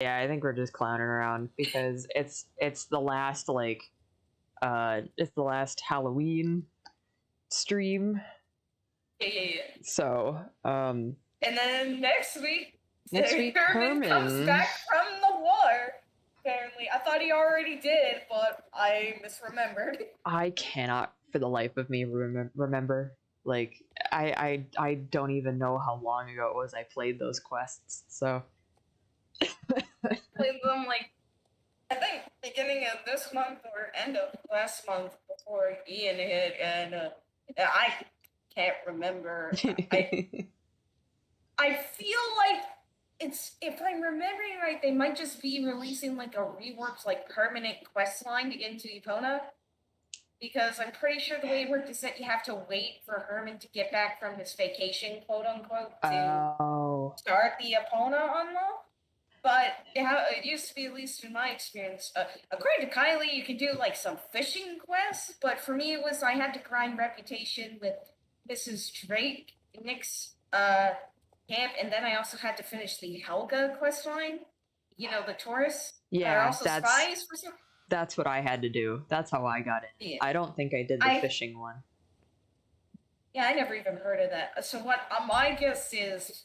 Yeah, I think we're just clowning around because it's the last it's the last Halloween stream. Yeah. So, And then next week Herman comes Herman. back from the war. Apparently. I thought he already did, but I misremembered. I cannot for the life of me remember. Like I don't even know how long ago it was I played those quests. So Played them like I think beginning of this month or end of last month before Ian hit, and I can't remember. I feel like it's, if I'm remembering right, they might just be releasing like a reworked like permanent quest line into Epona. Because I'm pretty sure the way it worked is that you have to wait for Herman to get back from his vacation, quote unquote, to start the Epona unlock. But it used to be, at least in my experience, according to Kylie, you could do like some fishing quests. But for me, it was I had to grind reputation with Mrs. Drake, Nick's camp, and then I also had to finish the Helga quest line. You know, the tourists. Yeah, also spies for some. That's what I had to do. That's how I got it. Yeah. I don't think I did the fishing one. Yeah, I never even heard of that. So what my guess is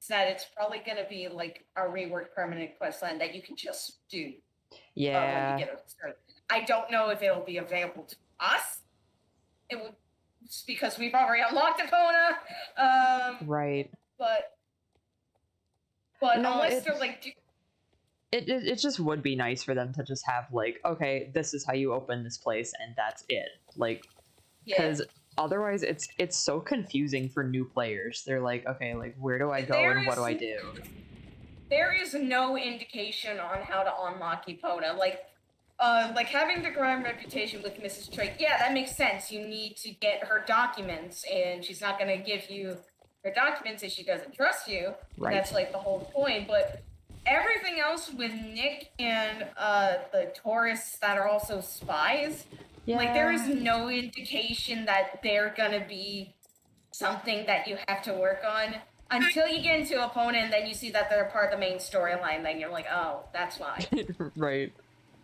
that it's probably going to be like a reworked permanent quest line that you can just do. Yeah. When you get it started. I don't know if it'll be available to us. It would, because we've already unlocked Epona. Right. But no, unless they're like. It just would be nice for them to just have like, okay, this is how you open this place and that's it. Like, because otherwise it's so confusing for new players. They're like, okay, like where do I go and what do I do? There is no indication on how to unlock Epona. Like having the grind reputation with Mrs. Drake, yeah, that makes sense. You need to get her documents, and she's not going to give you her documents if she doesn't trust you. Right. That's like the whole point, but everything else with Nick and the tourists that are also spies, like there is no indication that they're gonna be something that you have to work on until you get into Epona, and then you see that they're part of the main storyline. Then you're like, oh, that's why. Right.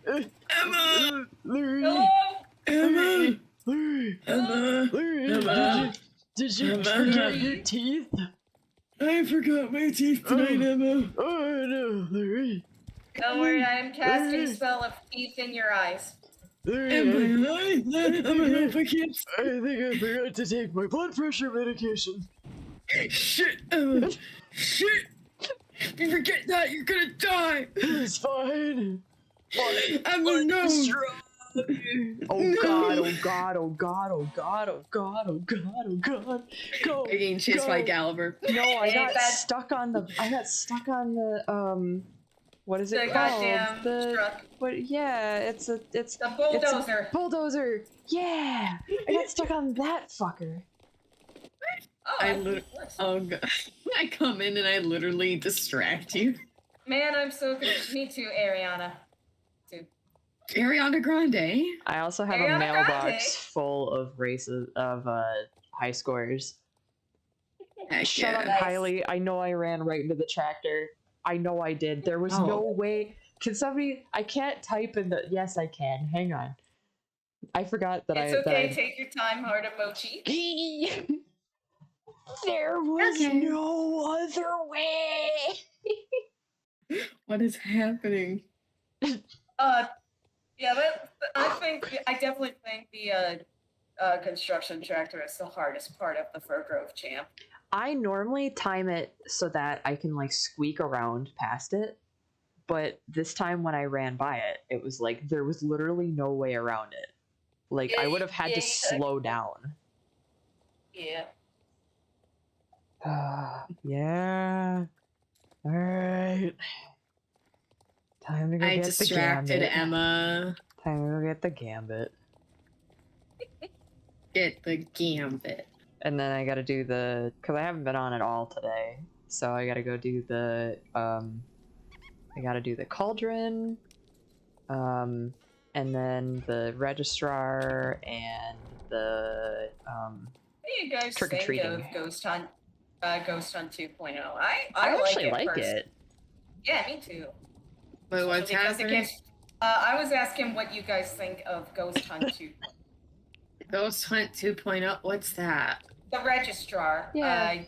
Emma! Hello? Emma! Emma! Did you forget your teeth? I forgot my teeth tonight, Emma. Oh no, Larry. Don't worry, I am casting a spell of teeth in your eyes. Emma, I can't. I think I forgot to take my blood pressure medication. Shit, Emma. Shit. If you forget that, you're gonna die. It's fine. Emma, no. Oh god, oh god, oh god, oh god, oh god, oh god, oh god. Go. I'm getting chased by Gallagher. No, I got stuck on the what is it called? Goddamn truck. What, yeah, it's the bulldozer. Bulldozer. Yeah. I got stuck on that fucker. Oh god. I come in and I literally distract you. Man, I'm so confused. Me too, Ariana. Ariana Grande. I also have a mailbox full of races of high scores. Shut up, Kylie. I know I ran right into the tractor. I know I did. There was no way. Can somebody? I can't type in the. Yes, I can. Hang on. I forgot that it's okay. Take your time, heart emoji. There was no other way. What is happening? Yeah, I definitely think the construction tractor is the hardest part of the Fir Grove champ. I normally time it so that I can like squeak around past it, but this time when I ran by it, it was like there was literally no way around it. Like I would have had to slow down. Yeah. Yeah. All right. Time to go I get distracted the gambit. Emma. Time to go get the gambit. Get the gambit. And then I gotta do the, because I haven't been on at all today, so I gotta go do the, I gotta do the cauldron, and then the registrar, and the, what do you guys trick-or-treating. think of Ghost Hunt 2.0? I actually like it. Yeah, me too. But what's Because happening? I was asking what you guys think of Ghost Hunt 2. Ghost Hunt 2.0. What's that? The Registrar. Yeah.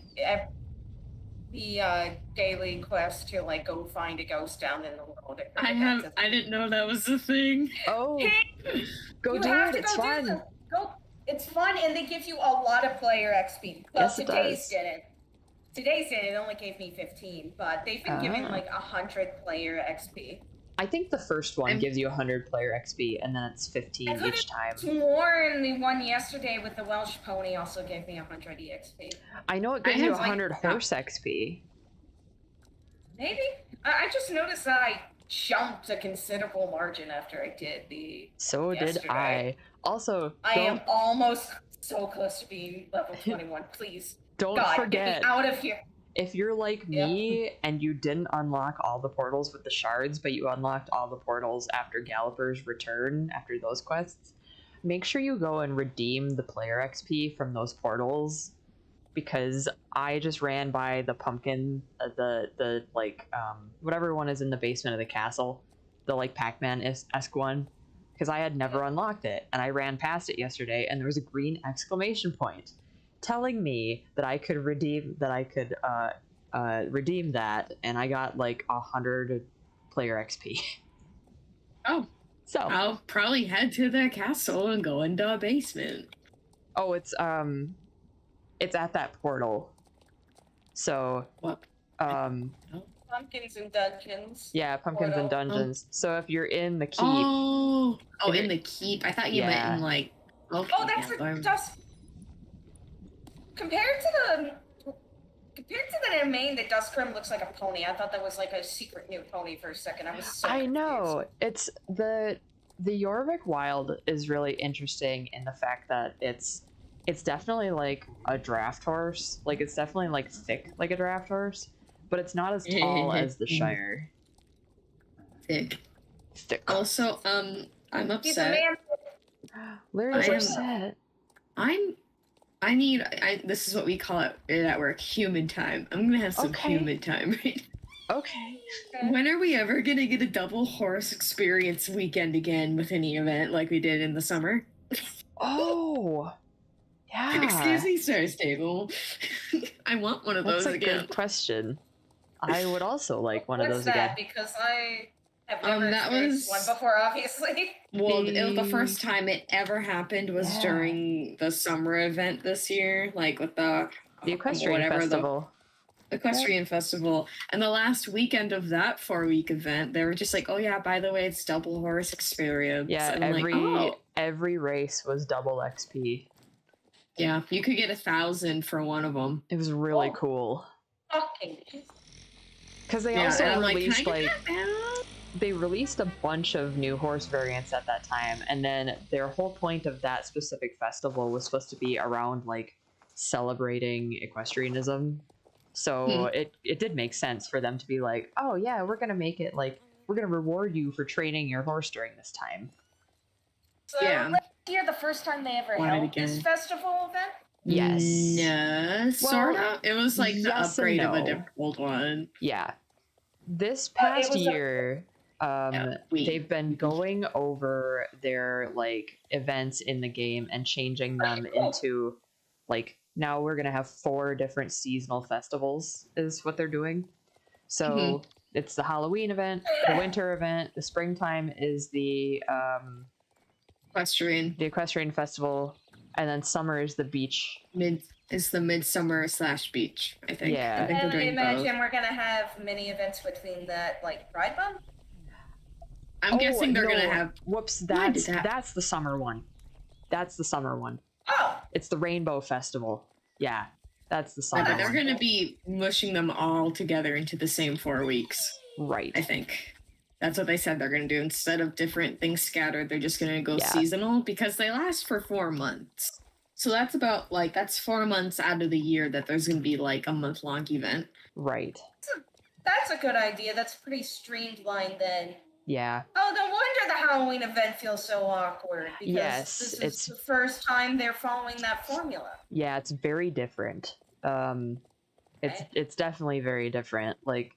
The daily quest to like go find a ghost down in the world. I didn't know that was a thing. Oh, go you do have it. to It's go fun. do them. Go. It's fun, and they give you a lot of player XP. Well, Yes, it today's does. didn't. Today's didn't. It only gave me 15, but they've been giving like 100 player XP. I think the first one gives you 100 player XP, and then it's 15 each time. More, and the one yesterday with the Welsh pony also gave me 100 EXP. I know it gives you 100 horse XP. Maybe? I just noticed that I jumped a considerable margin after I did the So yesterday. did I. Also, I am almost so close to being level 21. Please. Don't God, forget. Get me out of here. If you're like me and you didn't unlock all the portals with the shards, but you unlocked all the portals after Galloper's Return, after those quests, make sure you go and redeem the player XP from those portals, because I just ran by the pumpkin, the whatever one is in the basement of the castle, the like Pac-Man-esque one, because I had never unlocked it, and I ran past it yesterday, and there was a green exclamation point telling me that I could redeem that, and I got like 100 player XP. Oh, so I'll probably head to the castle and go into a basement. Oh, it's at that portal. So what? Pumpkins and Dungeons. Yeah, Pumpkins and Dungeons. Oh. So if you're in the keep. Oh, in the keep. I thought you meant in like. Okay, that's just compared to the main, the Duskrim looks like a pony. I thought that was like a secret new pony for a second. I was so confused. Know. It's the Jorvik Wild is really interesting in the fact that it's definitely like a draft horse. Like it's definitely like thick like a draft horse, but it's not as tall as the Shire. Thick. Also, I'm upset. Larry's upset. This is what we call it at work, human time. I'm gonna have some human time right now. Okay. When are we ever gonna get a double horse experience weekend again with any event like we did in the summer? Oh, yeah. Excuse me, Star Stable. I want one of those again. That's a good question. I would also like one of those again. Because I have never experienced one before, obviously. Well, the first time it ever happened was during the summer event this year, like with the Equestrian Festival. The Equestrian Festival. And the last weekend of that 4-week event, they were just like, oh yeah, by the way, it's double horse experience. Yeah, and every race was double XP. Yeah, you could get 1,000 for one of them. It was really cool. Okay. Because they also released they released a bunch of new horse variants at that time, and then their whole point of that specific festival was supposed to be around like celebrating equestrianism. So it did make sense for them to be like, oh yeah, we're gonna make it like we're gonna reward you for training your horse during this time. So last year, the first time they ever held this festival event? Yes. No, sort of. It was like the upgrade of a different old one. Yeah. This past year, they've been going over their like events in the game and changing them into like now we're gonna have 4 different seasonal festivals is what they're doing. So it's the Halloween event, the winter event, the springtime is the equestrian festival, and then summer is the beach. It's the midsummer/beach, I think. Yeah. I think and I imagine we're gonna have many events between that, like Pride Month. I'm guessing they're gonna have. Whoops, that's the summer one. That's the summer one. Oh. It's the Rainbow Festival. Yeah, that's the summer one. They're gonna be mushing them all together into the same 4 weeks. Right. I think. That's what they said they're going to do. Instead of different things scattered, they're just going to go seasonal because they last for 4 months. So that's about that's 4 months out of the year that there's going to be like a month-long event. Right. That's a good idea. That's pretty streamlined then. Yeah. Oh, no wonder the Halloween event feels so awkward. Because this is the first time they're following that formula. Yeah, it's very different. It's definitely very different. Like,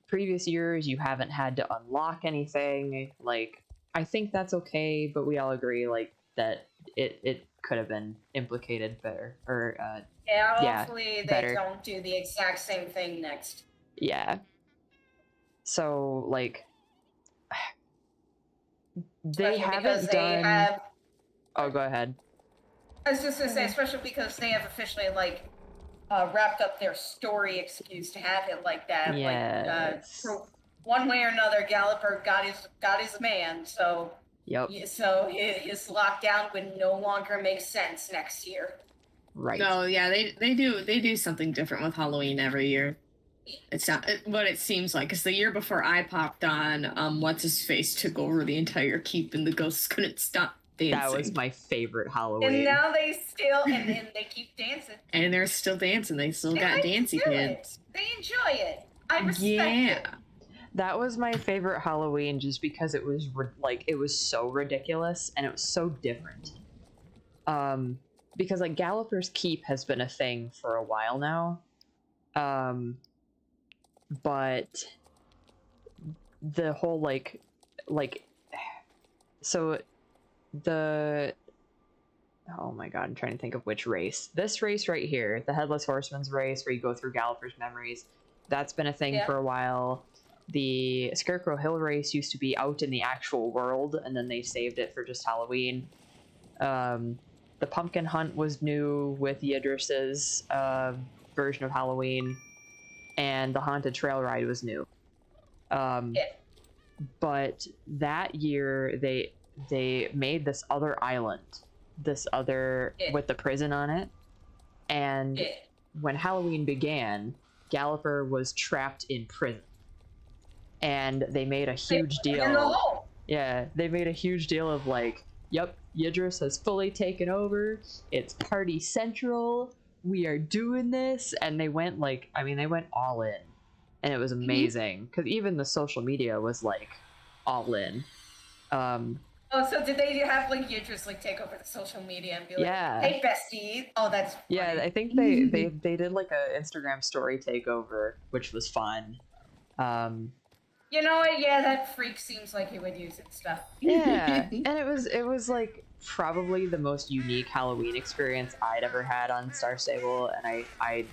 previous years you haven't had to unlock anything. Like, I think that's okay, but we all agree like that it could have been implicated better, or hopefully they don't do the exact same thing next. Yeah. So like they haven't done. Oh, go ahead. I was just gonna say, especially because they have officially like wrapped up their story excuse to have it like that. Yes. Like for one way or another, Galloper got his man. So yep. So his lockdown would no longer make sense next year. Right. No, yeah, they do something different with Halloween every year. It's not what it seems like, because the year before I popped on, what's his face took over the entire keep and the ghosts couldn't stop dancing. That was my favorite Halloween. And now they still and they keep dancing. And they're still dancing. They still got dancey kids. They enjoy it. I respect it. That was my favorite Halloween, just because it was like it was so ridiculous and it was so different. Because like Galloper's Keep has been a thing for a while now. But the whole like so the oh my god, I'm trying to think of which race. This race right here, the Headless Horseman's race, where you go through Galloper's memories, that's been a thing for a while. The Scarecrow Hill race used to be out in the actual world, and then they saved it for just Halloween. The Pumpkin Hunt was new with Yidris's version of Halloween, and the Haunted Trail Ride was new. But that year they made this other island, with the prison on it, and when Halloween began, Galloper was trapped in prison, and they made a huge deal. Yeah, they made a huge deal of like, yep, Yidris has fully taken over. It's party central. We are doing this. And they went they went all in. And it was amazing. Because even the social media was like all in. So did they have like Yidris like take over the social media and be like, hey bestie? Oh, that's funny. Yeah, I think they did like a Instagram story takeover, which was fun. You know what? Yeah, that freak seems like he would use it stuff. Yeah, and it was like probably the most unique Halloween experience I'd ever had on Star Stable, and I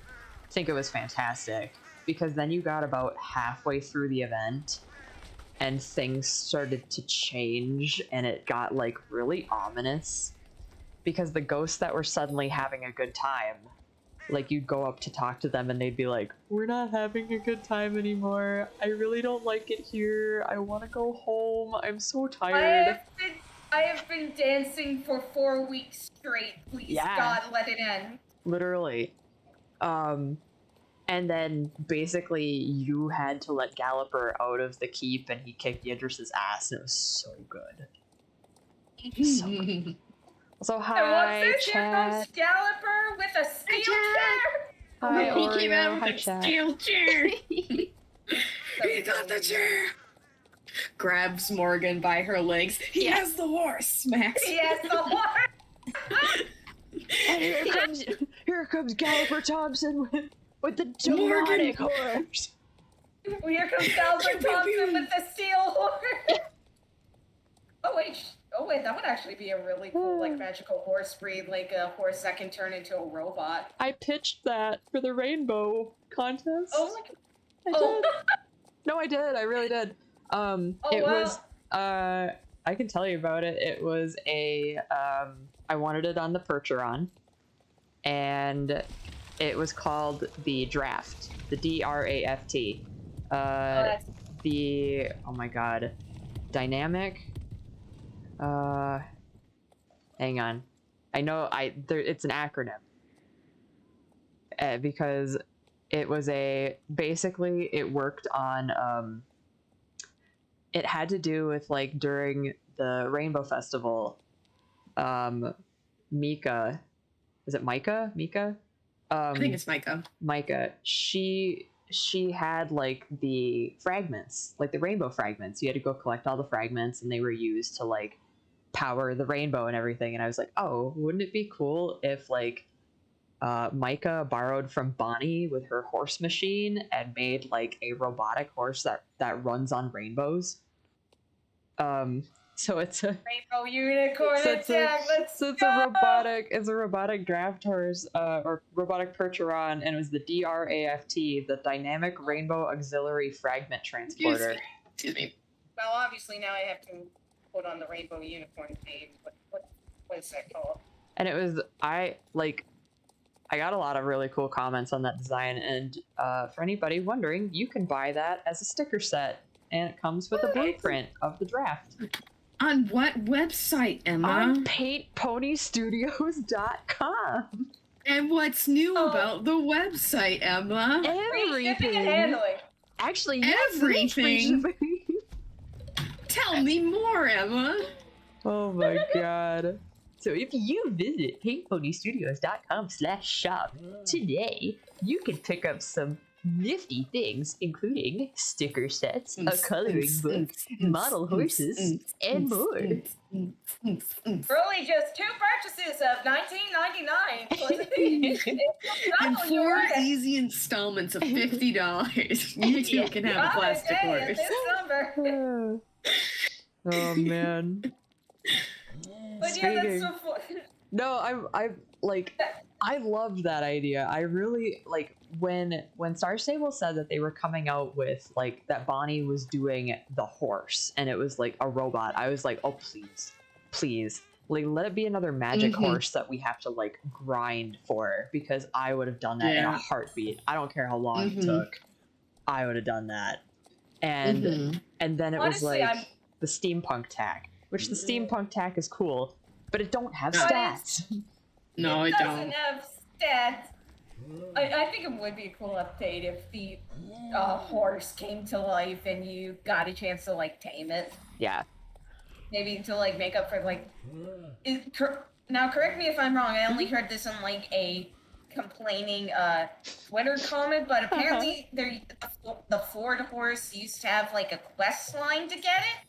think it was fantastic, because then you got about halfway through the event, and things started to change, and it got like really ominous, because the ghosts that were suddenly having a good time, like you'd go up to talk to them and they'd be like, we're not having a good time anymore. I really don't like it here. I want to go home. I'm so tired. I have been dancing for 4 weeks straight. Please, God, let it end. Literally. And then basically you had to let Galloper out of the keep, and he kicked Yidris's ass, and it was so good. So good. So hi, and what's this? chat. Here comes Galloper with a steel chair. Hi, He came Oreo. out Hi, with a chat. steel chair. He got the chair. Grabs Morgan by her legs. He has the horse. Smacks. He has the horse. And here comes Galloper Thompson with the demonic horse. Here comes Galloper Thompson with the steel horse. Oh wait, that would actually be a really cool, like, magical horse breed, like a horse that can turn into a robot. I pitched that for the rainbow contest. Oh my god. No, I did. I really did. Was, I can tell you about it. It was I wanted it on the Percheron, and it was called the Draft, the Draft. Oh my god, dynamic. Hang on. I know it's an acronym. Because it was basically it worked on, it had to do with like during the Rainbow Festival, Mika, is it Micah? Mika? I think it's Micah. Micah. She had like the fragments, like the rainbow fragments. You had to go collect all the fragments, and they were used to like power the rainbow and everything. And I was like, oh, wouldn't it be cool if like Micah borrowed from Bonnie with her horse machine and made like a robotic horse that runs on rainbows. So it's a Rainbow unicorn it's attack. Let's a go. robotic draft horse or robotic percheron, and it was the DRAFT, the Dynamic Rainbow Auxiliary Fragment Transporter. Excuse me. Well, obviously now I have to put on the rainbow unicorn name. What is that called? And it was I got a lot of really cool comments on that design, and for anybody wondering, you can buy that as a sticker set, and it comes with a blueprint of the draft. On what website, Emma? On paintponystudios.com. And what's new about the website, Emma? Free shipping and handling. Actually, everything. Tell me more, Emma. Oh my god. So if you visit paintponystudios.com/shop today, you can pick up some nifty things, including sticker sets, a coloring book, model horses, and more. For only just 2 purchases of $19.99. And 4 easy installments of $50. You too can have a plastic horse. Oh man. But yeah, that's so fun. No, I loved that idea. I really like when Star Stable said that they were coming out with like that Bonnie was doing the horse and it was like a robot. I was like, oh please, like let it be another magic horse that we have to like grind for, because I would have done that in a heartbeat. I don't care how long it took. I would have done that. And then it Honestly, was like the steampunk tack, which the steampunk tack is cool, but it don't have stats. No, it I doesn't don't. have stats. I think it would be a cool update if the horse came to life and you got a chance to like tame it. Yeah. Maybe to like make up for like. Now correct me if I'm wrong. I only heard this on like a complaining Twitter comment, but apparently the Ford horse used to have like a quest line to get it.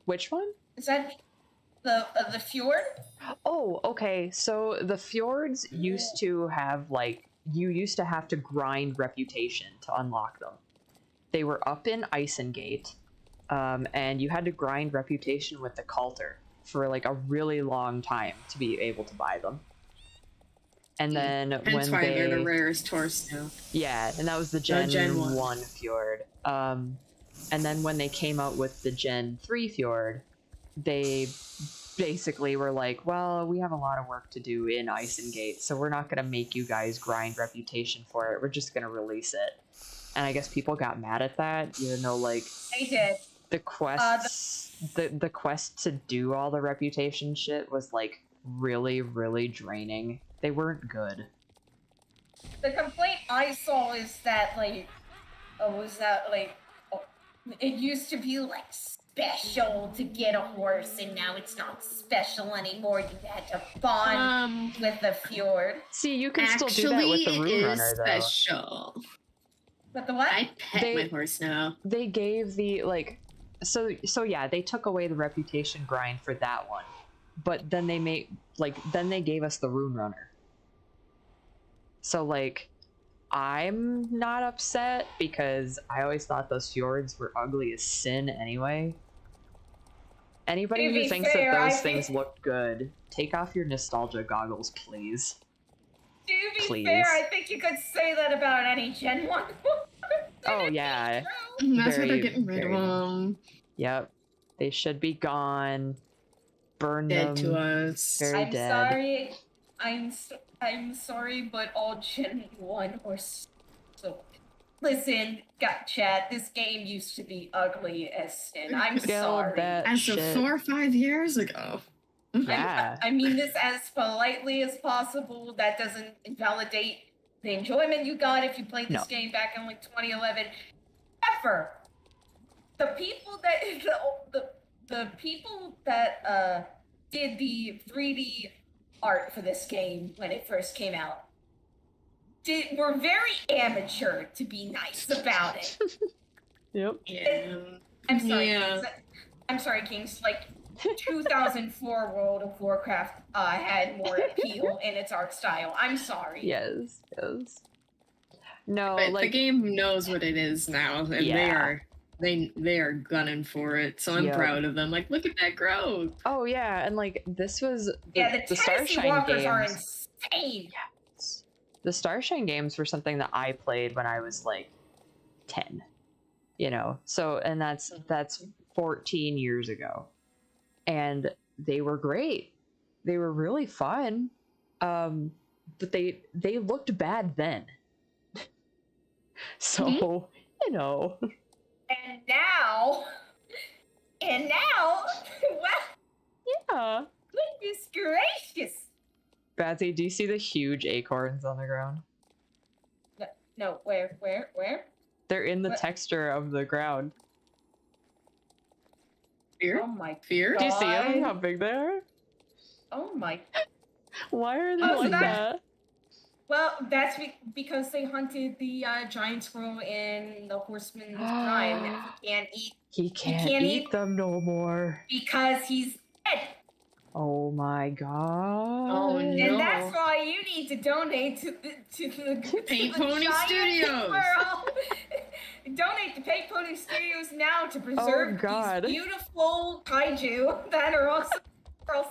Which one? Is that the fjord? Oh, okay. So the fjords used to have like you used to have to grind reputation to unlock them. They were up in Isengate, and you had to grind reputation with the Coulter for like a really long time to be able to buy them. And then That's why they're the rarest horse now. Yeah, and that was the Gen 1 fjord. And then when they came out with the Gen 3 fjord, they basically were like, well, we have a lot of work to do in Isengate, so we're not going to make you guys grind reputation for it. We're just going to release it. And I guess people got mad at that, even though, like, they did. The quests, the quest to do all the reputation shit was, like, really, really draining. They weren't good. The complaint I saw is that, like, it used to be, like, special to get a horse, and now it's not special anymore. You had to bond with the fjord. See, you can still do that with the Rune Runner, though. Special. But the what? I pet my horse now. They gave the, like... So yeah, they took away the reputation grind for that one. But then they gave us the Rune Runner. So, like... I'm not upset, because I always thought those fjords were ugly as sin anyway. Anybody who thinks that those things look good, take off your nostalgia goggles, please. To be fair, I think you could say that about any Gen 1. Oh, yeah. That's why they're getting rid of them. Yep. They should be gone. Burn dead them. to us. Very I'm dead. Sorry. I'm sorry, but all Gen 1 or so. Listen, chat. This game used to be ugly as sin. I'm sorry. As of 4 or 5 years ago. Yeah. I mean this as politely as possible. That doesn't invalidate the enjoyment you got if you played this game back in like 2011. However, the people that did the 3D art for this game when it first came out were very amateur, to be nice about it. Yep. Yeah. I'm sorry. Yeah. I'm sorry, Kings. Like, 2004 World of Warcraft had more appeal in its art style. I'm sorry. Yes. No, but like the game knows what it is now, and they are gunning for it. So I'm proud of them. Like, look at that growth. Oh yeah, and like this was the the Tennessee Starshine Walkers games are insane. Yeah, the Starshine games were something that I played when I was like 10. You know, so and that's 14 years ago, and they were great. They were really fun, but they looked bad then. So you know. And now, well, Yeah. goodness gracious. Batsy, do you see the huge acorns on the ground? No, where? They're in the texture of the ground. Fear? Oh my Fear? God. Do you see them? How big they are? Oh my. Why are they like that? Well, that's because they hunted the giant squirrel in the Horseman's Prime, and he can't eat them no more. Because he's dead. Oh my God. Oh no. And that's why you need to donate to the Paint Pony Studios. Donate to Paint Pony Studios now to preserve these beautiful kaiju that are also girls.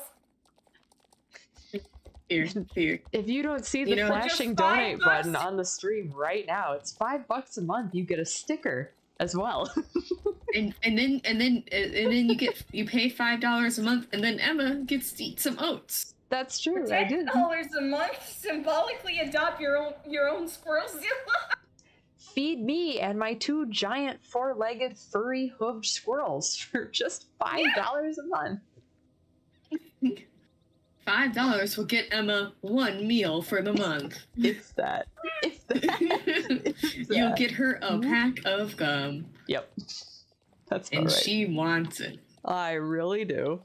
Here. If you don't see the flashing donate button on the stream right now, it's $5 a month. You get a sticker as well. and then you pay $5 a month, and then Emma gets to eat some oats. That's true. For $10 a month, symbolically adopt your own Squirrelzilla. Feed me and my 2 giant 4-legged furry hooved squirrels for just $5 a month. $5 will get Emma 1 meal for the month. It's that. You'll get her a pack of gum. Yep. That's and right. she wants it. I really do.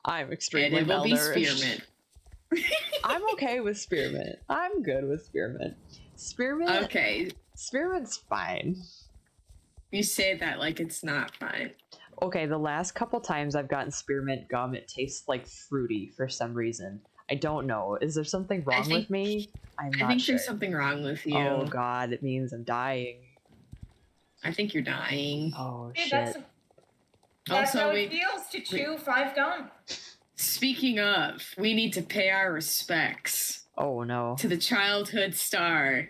I'm extremely malnourished. And it will be spearmint. I'm okay with spearmint. I'm good with spearmint. Spearmint? Okay. Spearmint's fine. You say that like it's not fine. Okay, the last couple times I've gotten spearmint gum, it tastes like fruity for some reason. I don't know. Is there something wrong with me? I think there's something wrong with you. Oh God, it means I'm dying. I think you're dying. Oh shit. That's how it feels to chew 5 gum. Speaking of, we need to pay our respects. Oh no. To the childhood star,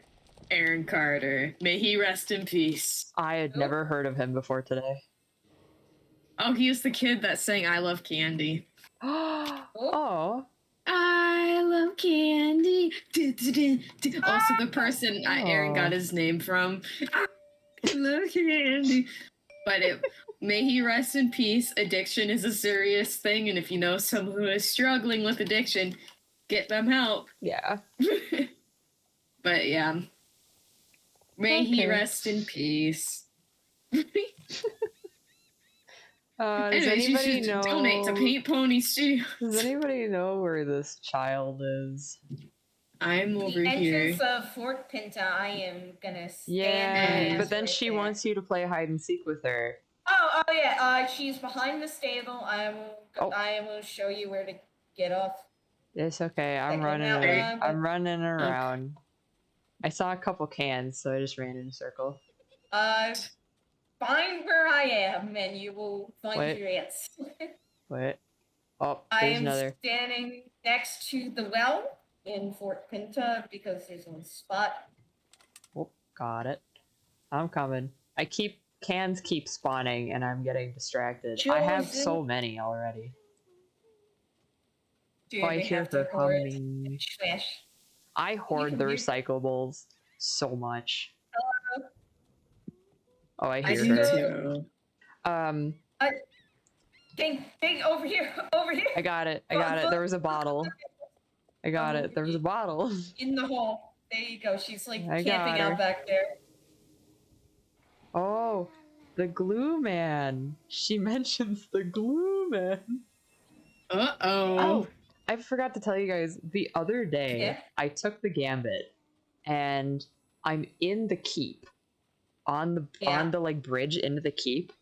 Aaron Carter. May he rest in peace. I had never heard of him before today. Oh, he was the kid that sang I Love Candy. Oh. I love candy. Also the person Aaron got his name from. I love candy. But may he rest in peace. Addiction is a serious thing, and if you know someone who is struggling with addiction, get them help. Yeah. But yeah. May he rest in peace. Does anybody know? Donate to Paint Pony Studios. Does anybody know where this child is? I'm over here. The entrance of Fort Pinta. I am gonna stand. Yeah, but then she wants you to play hide and seek with her. Oh yeah. She's behind the stable. I will show you where to get off. It's okay. I'm running around. I saw a couple cans, so I just ran in a circle. Find where I am, and you will find your ants. What? Oh, I there's am another. standing next to the well in Fort Pinta because there's one spot. Oh, got it. I'm coming. Cans keep spawning, and I'm getting distracted. I have so many already. Dude, I hear her coming. I hoard the recyclables so much. Oh, I hear her. Ding, over here. I got it. There was a bottle. I got it. There was a bottle. In the hole. There you go. She's like camping out back there. Oh, the glue man. She mentions the glue man. Oh, I forgot to tell you guys, the other day, I took the gambit and I'm in the keep. On the like bridge into the keep,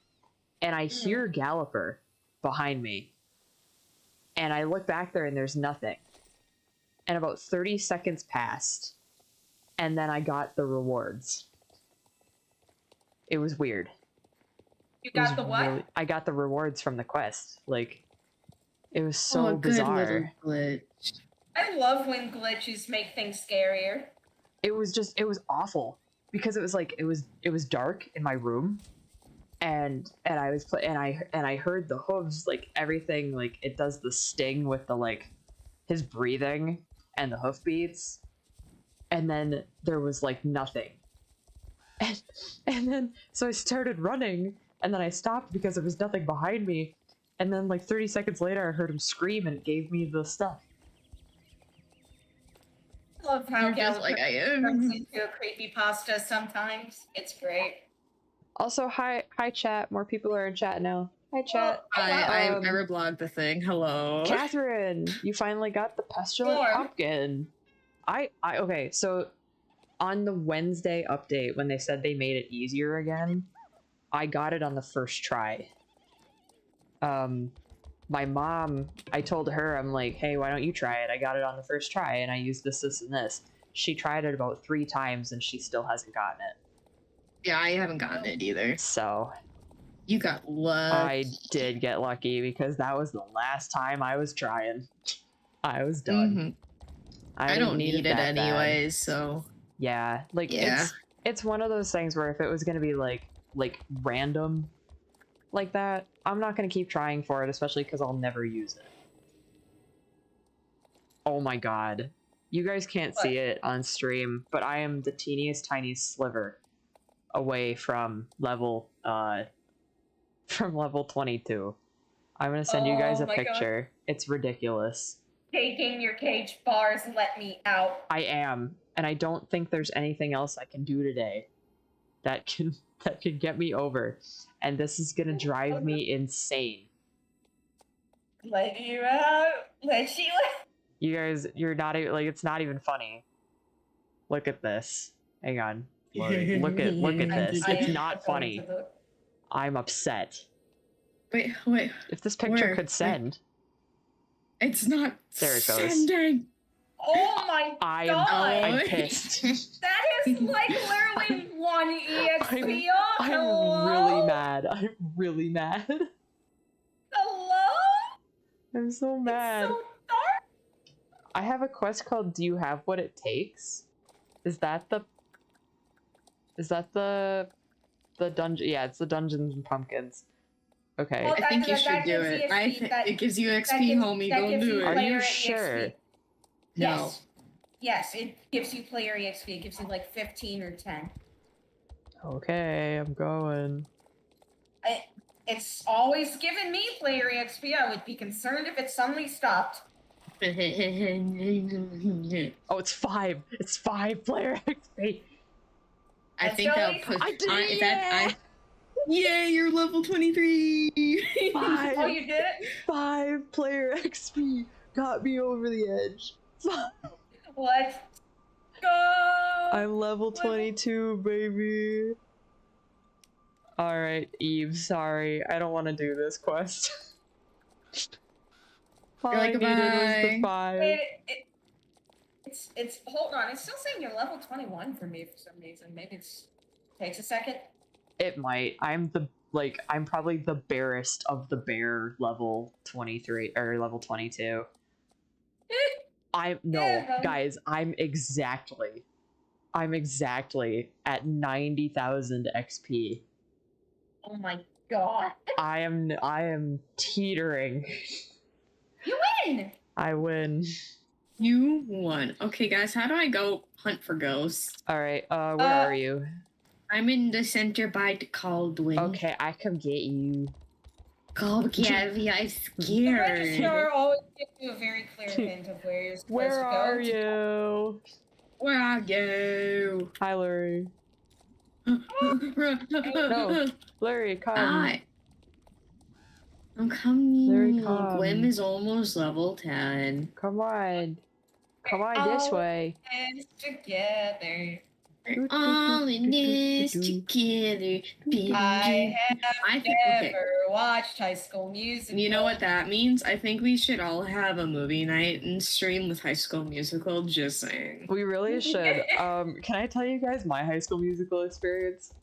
and I hear Galloper, behind me. And I look back there and there's nothing. And about 30 seconds passed. And then I got the rewards. It was weird. You got the what? I got the rewards from the quest. Like, it was so good bizarre. little glitch. I love when glitches make things scarier. It was awful because it was like it was dark in my room, and I was and I heard the hooves, like everything, like it does the sting with the like his breathing and the hoof beats, and then there was like nothing, and then so I started running, and then I stopped because there was nothing behind me, and then like 30 seconds later I heard him scream and it gave me the stuff. I love how Just like I am. turns into a creepypasta sometimes. It's great. Also, hi chat. More people are in chat now. Hi chat. I reblogged the thing. Hello. Catherine, you finally got the pestilent Sure. pumpkin. Okay, so on the Wednesday update when they said they made it easier again, I got it on the first try. My mom, I told her, I'm like, hey, why don't you try it? I got it on the first try and I used this, and this. She tried it about 3 times and she still hasn't gotten it. Yeah, I haven't gotten it either. So You got lucky. I did get lucky because that was the last time I was trying. I was done. Mm-hmm. I didn't don't need it that bad. anyways, so Yeah, like Yeah. it's one of those things where if it was gonna be like random like that, I'm not gonna keep trying for it, especially because I'll never use it. Oh my god. You guys can't see it on stream, but I am the teeniest, tiniest sliver away from level 22. I'm gonna send you guys Oh a my God. picture. It's ridiculous. Taking your cage bars, let me out. I am, and I don't think there's anything else I can do today that can get me over, and this is gonna drive me insane. Let you out. Let you out. You guys, you're not even like, it's not even funny. Look at this. Hang on. Look at this. It's not funny. I'm upset. Wait. If this picture Where? could send, It's not there it goes. sending. Oh my I'm god. pissed. That is like literally one EXP. I'm really mad. I'm really mad. Hello? I'm so mad. It's so dark. I have a quest called Do You Have What It Takes? Is that the dungeon? Yeah, it's the Dungeons and Pumpkins. Okay. Well, I think you that should do gives it. you I XP, think that- it gives you that XP, gives- homie. that Go gives do you it. Are player you EXP. sure? No. Yes, it gives you player EXP. It gives you like 15 or 10. Okay, I'm going. It's always given me player EXP. I would be concerned if it suddenly stopped. Oh, it's 5. It's 5 player XP. I think that'll put. I did it, Yeah, you're level 23. 5. Oh, you did it? 5 player XP got me over the edge. Let's go. I'm level 22, baby. Alright, Eve, sorry. I don't want to do this quest. All You're like, I needed was the "Goodbye." 5. Wait, it's hold on. It's still saying you're level 21 for me for some reason. Maybe it's takes a second. It might. I'm probably the barest of the bear level 23 or level 22. Guys, I'm exactly at 90,000 XP. Oh my god. I am teetering. You win! I win. You won. Okay, guys, how do I go hunt for ghosts? Alright, where are you? I'm in the center by the Caldwin. Okay, I come get you. Go get me, I'm The scared. registrar always gives you a very clear hint of where you're supposed Where to go. are you? Where are you? Hi, Larry. No. Larry, come. Hi. I'm coming. Larry, come. Glim is almost level 10. Come on. Come on this way. And together. All in this together. I have think never watched High School Musical. You know what that means? I think we should all have a movie night and stream with High School Musical. Just saying. We really should. Can I tell you guys my High School Musical experience?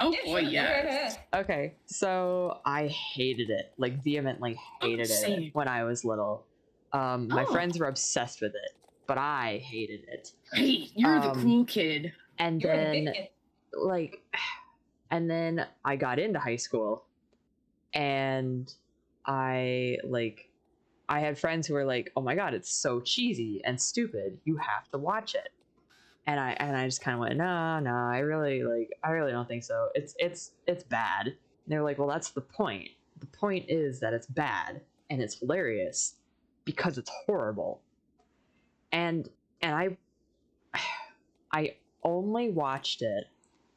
Oh boy, yeah. Okay, so I hated it, like vehemently hated it when I was little. My friends were obsessed with it, but I hated it. Hey, you're the cool kid. And then, and then I got into high school, and I had friends who were like, "Oh my god, it's so cheesy and stupid. You have to watch it." And I just kind of went, "No, I really don't think so. It's bad." And they were like, "Well, that's the point. The point is that it's bad and it's hilarious because it's horrible." And I only watched it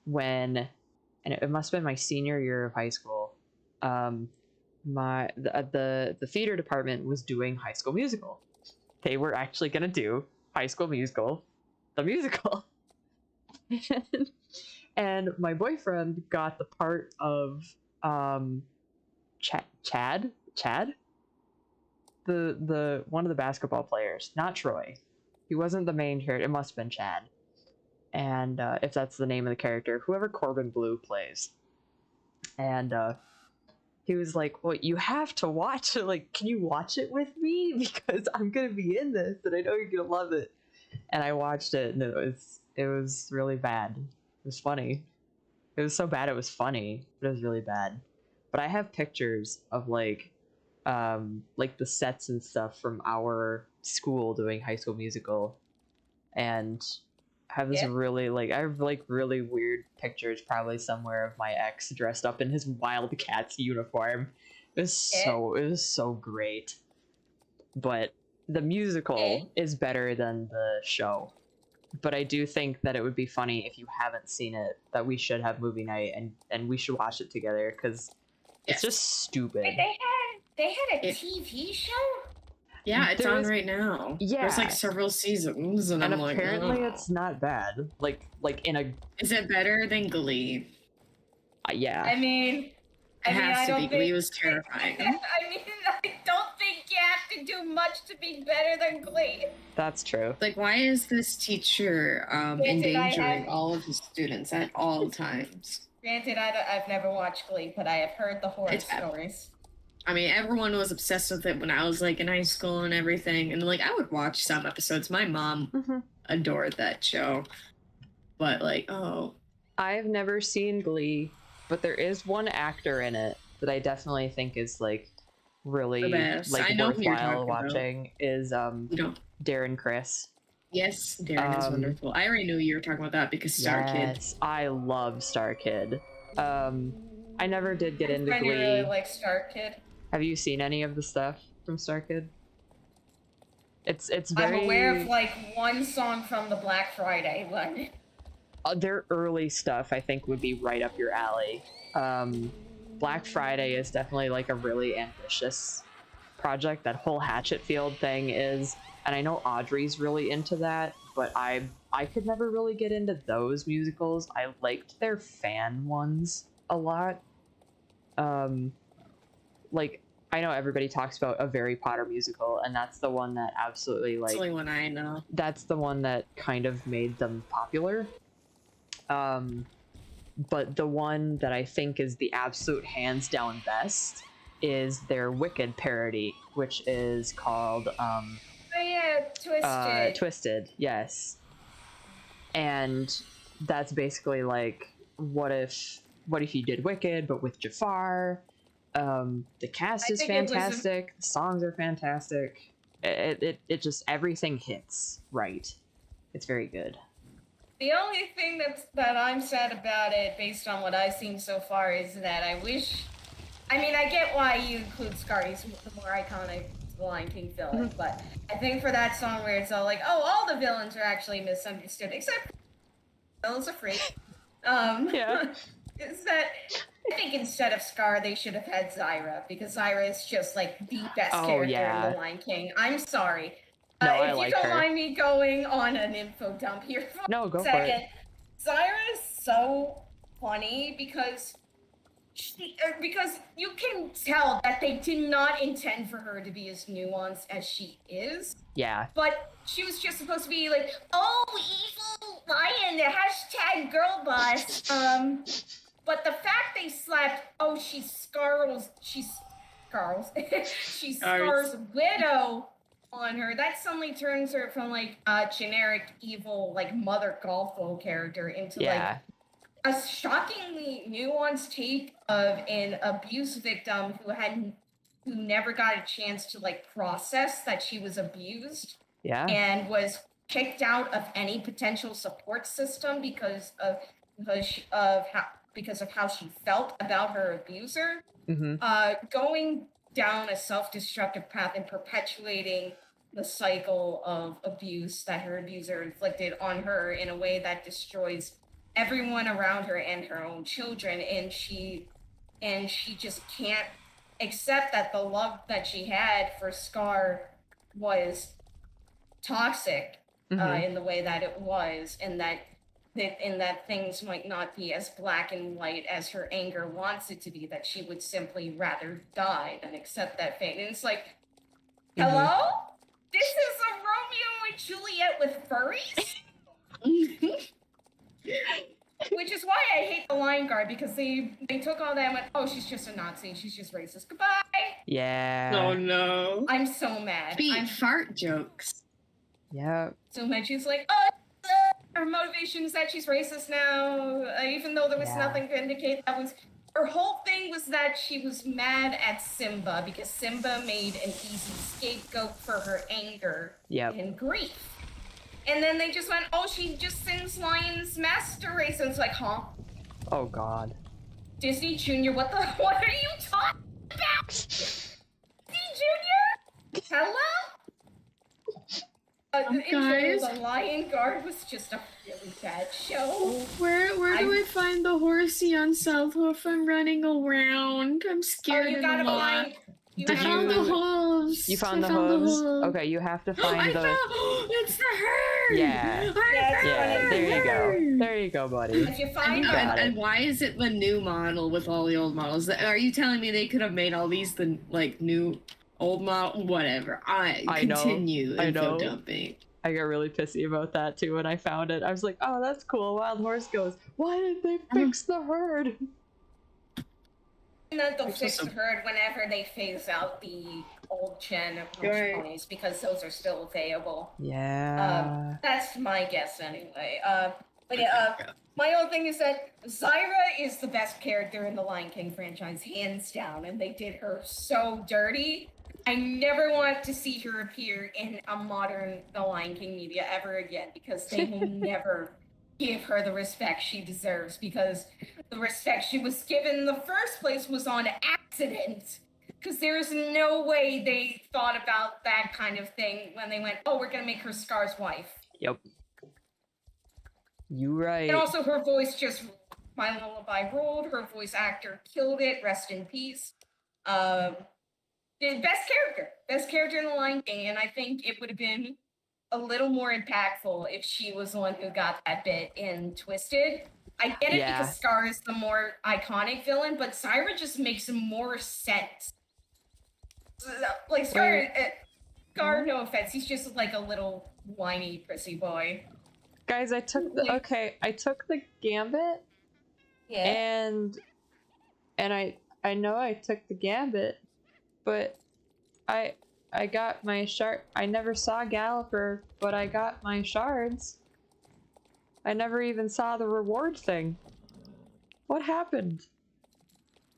when, and it must have been my senior year of high school. The theater department was doing High School Musical. They were actually gonna do High School Musical, the musical. And my boyfriend got the part of Chad, the one of the basketball players, not Troy. He wasn't the main character. It must have been Chad. And if that's the name of the character, whoever Corbin Blue plays. And he was like, "Well, you have to watch it. Like, can you watch it with me? Because I'm gonna be in this, and I know you're gonna love it." And I watched it, and it was really bad. It was funny. It was so bad it was funny, but it was really bad. But I have pictures of like the sets and stuff from our school doing High School Musical, and have this really I have really weird pictures probably somewhere of my ex dressed up in his Wildcats uniform. It was so great. But the musical is better than the show. But I do think that it would be funny if you haven't seen it, that we should have movie night and we should watch it together, because it's just stupid. Wait, they had a TV show? Yeah, it's on right now. Yeah, there's like several seasons, and I'm like, apparently it's not bad. Like in a. Is it better than Glee? Yeah. I mean, it has to be. Glee was terrifying. I don't think you have to do much to be better than Glee. That's true. Like, why is this teacher endangering all of his students at all times? Granted, I've never watched Glee, but I have heard the horror stories. I mean, everyone was obsessed with it when I was like in high school and everything, and like I would watch some episodes. My mom adored that show, but I've never seen Glee, but there is one actor in it that I definitely think is really worthwhile watching. Is Darren Criss. Yes, Darren is wonderful. I already knew you were talking about that because Star Kid. I love Star Kid. I never did get into Glee. Really like Star Kid. Have you seen any of the stuff from Star Kid? It's very. I'm aware of one song from the Black Friday one. Their early stuff, I think, would be right up your alley. Black Friday is definitely a really ambitious project. That whole Hatchetfield thing is, and I know Audrey's really into that, but I could never really get into those musicals. I liked their fan ones a lot. I know everybody talks about a Harry Potter musical, and that's the one that absolutely That's the only one I know. That's the one that kind of made them popular. But the one that I think is the absolute hands down best is their Wicked parody, which is called Twisted. Twisted, yes. And that's basically what if you did Wicked but with Jafar? The cast is fantastic. The songs are fantastic. It just, everything hits right. It's very good. The only thing that I'm sad about it, based on what I've seen so far, is that I get why you include Scar. He's the more iconic Lion King villain, but I think for that song where it's all all the villains are actually misunderstood, except villains are free. Yeah. Is that I think instead of Scar, they should have had Zyra, because Zyra is just the best character in The Lion King. I'm sorry. No, if you don't mind me going on an info dump here for go a second. Zyra is so funny because because you can tell that they did not intend for her to be as nuanced as she is. Yeah. But she was just supposed to be like, oh, evil lion, hashtag girl boss. But the fact they slapped, oh, she's Scar's widow on her, that suddenly turns her from like a generic evil like Mother Golfo character into like a shockingly nuanced take of an abuse victim who never got a chance to like process that she was abused. Yeah. And was kicked out of any potential support system because of how she felt about her abuser. Mm-hmm. Going down a self-destructive path and perpetuating the cycle of abuse that her abuser inflicted on her in a way that destroys everyone around her and her own children, and she just can't accept that the love that she had for Scar was toxic in the way that it was, and that things might not be as black and white as her anger wants it to be, that she would simply rather die than accept that fate. And it's like, hello? This is a Romeo and Juliet with furries? Which is why I hate the Lion Guard, because they took all that and went, oh, she's just a Nazi, she's just racist, goodbye. Yeah. Oh no. I'm so mad. I'm fart jokes. Yeah. So mad. She's like, her motivation is that she's racist now, even though there was nothing to indicate that was. Her whole thing was that she was mad at Simba because Simba made an easy scapegoat for her anger and grief. And then they just went, oh, she just sings Lion's Master Race. And it's like, huh? Oh, God. Disney Junior, what are you talking about? Disney Junior? Hello? Guys, the Lion Guard was just a really bad show. Where do I find the horsey on South Hoof? I'm running around. I'm scared. You gotta find. I found the hooves. You found the hooves? Okay, you have to find it's the herd. Yeah. There you go. There you go, buddy. If you find and why is it the new model with all the old models? Are you telling me they could have made all these the like new? Old model, whatever. I continue info dumping. I got really pissy about that too when I found it. I was like, oh, that's cool. Wild Horse goes, why did they fix the herd? They'll fix the herd whenever they phase out the old gen of ponies, because those are still available. Yeah. That's my guess anyway. But my own thing is that Zyra is the best character in the Lion King franchise, hands down, and they did her so dirty. I never want to see her appear in a modern The Lion King media ever again, because they will never give her the respect she deserves, because the respect she was given in the first place was on accident. Because there is no way they thought about that kind of thing when they went, oh, we're going to make her Scar's wife. Yep. You right. And also her voice just, My Lullaby ruled, her voice actor killed it, rest in peace. Best character in The Lion King, and I think it would have been a little more impactful if she was the one who got that bit in Twisted. I get it because Scar is the more iconic villain, but Zyra just makes more sense. Like Scar, no offense, he's just like a little whiny prissy boy. Guys, I took the gambit. Yeah. And I know I took the gambit, but I got my shard. I never saw Galloper, but I got my shards. I never even saw the reward thing. What happened?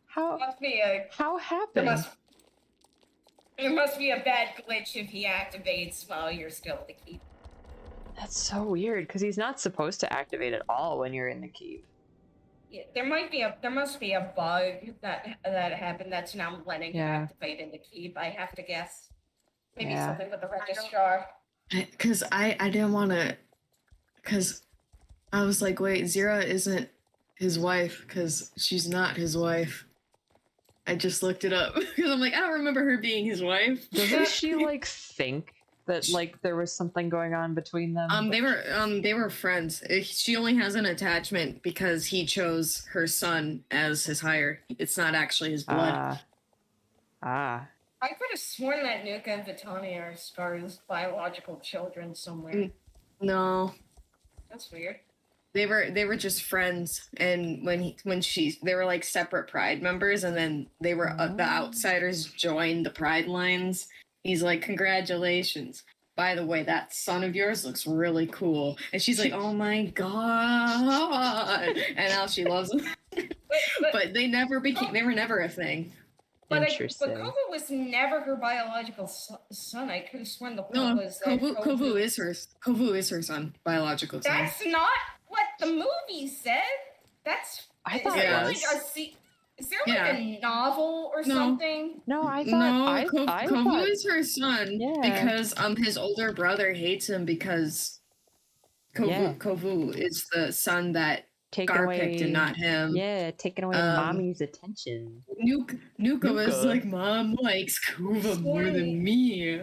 How happened? There must be a bad glitch if he activates while you're still in the keep. That's so weird, because he's not supposed to activate at all when you're in the keep. Yeah, there must be a bug that happened that's now letting him activate in the keep. I have to guess. Maybe something with the registrar. Because I didn't want to. Because I was like, wait, Zira isn't his wife, because she's not his wife. I just looked it up because I'm like, I don't remember her being his wife. Doesn't she like think that like there was something going on between them? They were friends. She only has an attachment because he chose her son as his hire. It's not actually his blood. Ah. I could have sworn that Nuka and Vitani are Scar's biological children somewhere. No. That's weird. They were just friends, and they were like separate Pride members, and then they were the outsiders joined the Pride lines. He's like, congratulations. By the way, that son of yours looks really cool. And she's like, oh my god. And now she loves him. But they were never a thing. But Kovu was never her biological son. I could have sworn the point was that Kovu is her son, biological son. That's not what the movie said. I thought it was. Is there like a novel or something? No, I thought. Kovu is her son because his older brother hates him because Kovu is the son that Gar picked and not him. Yeah, taking away mommy's attention. Nuka was like, Mom likes Kuva more than me.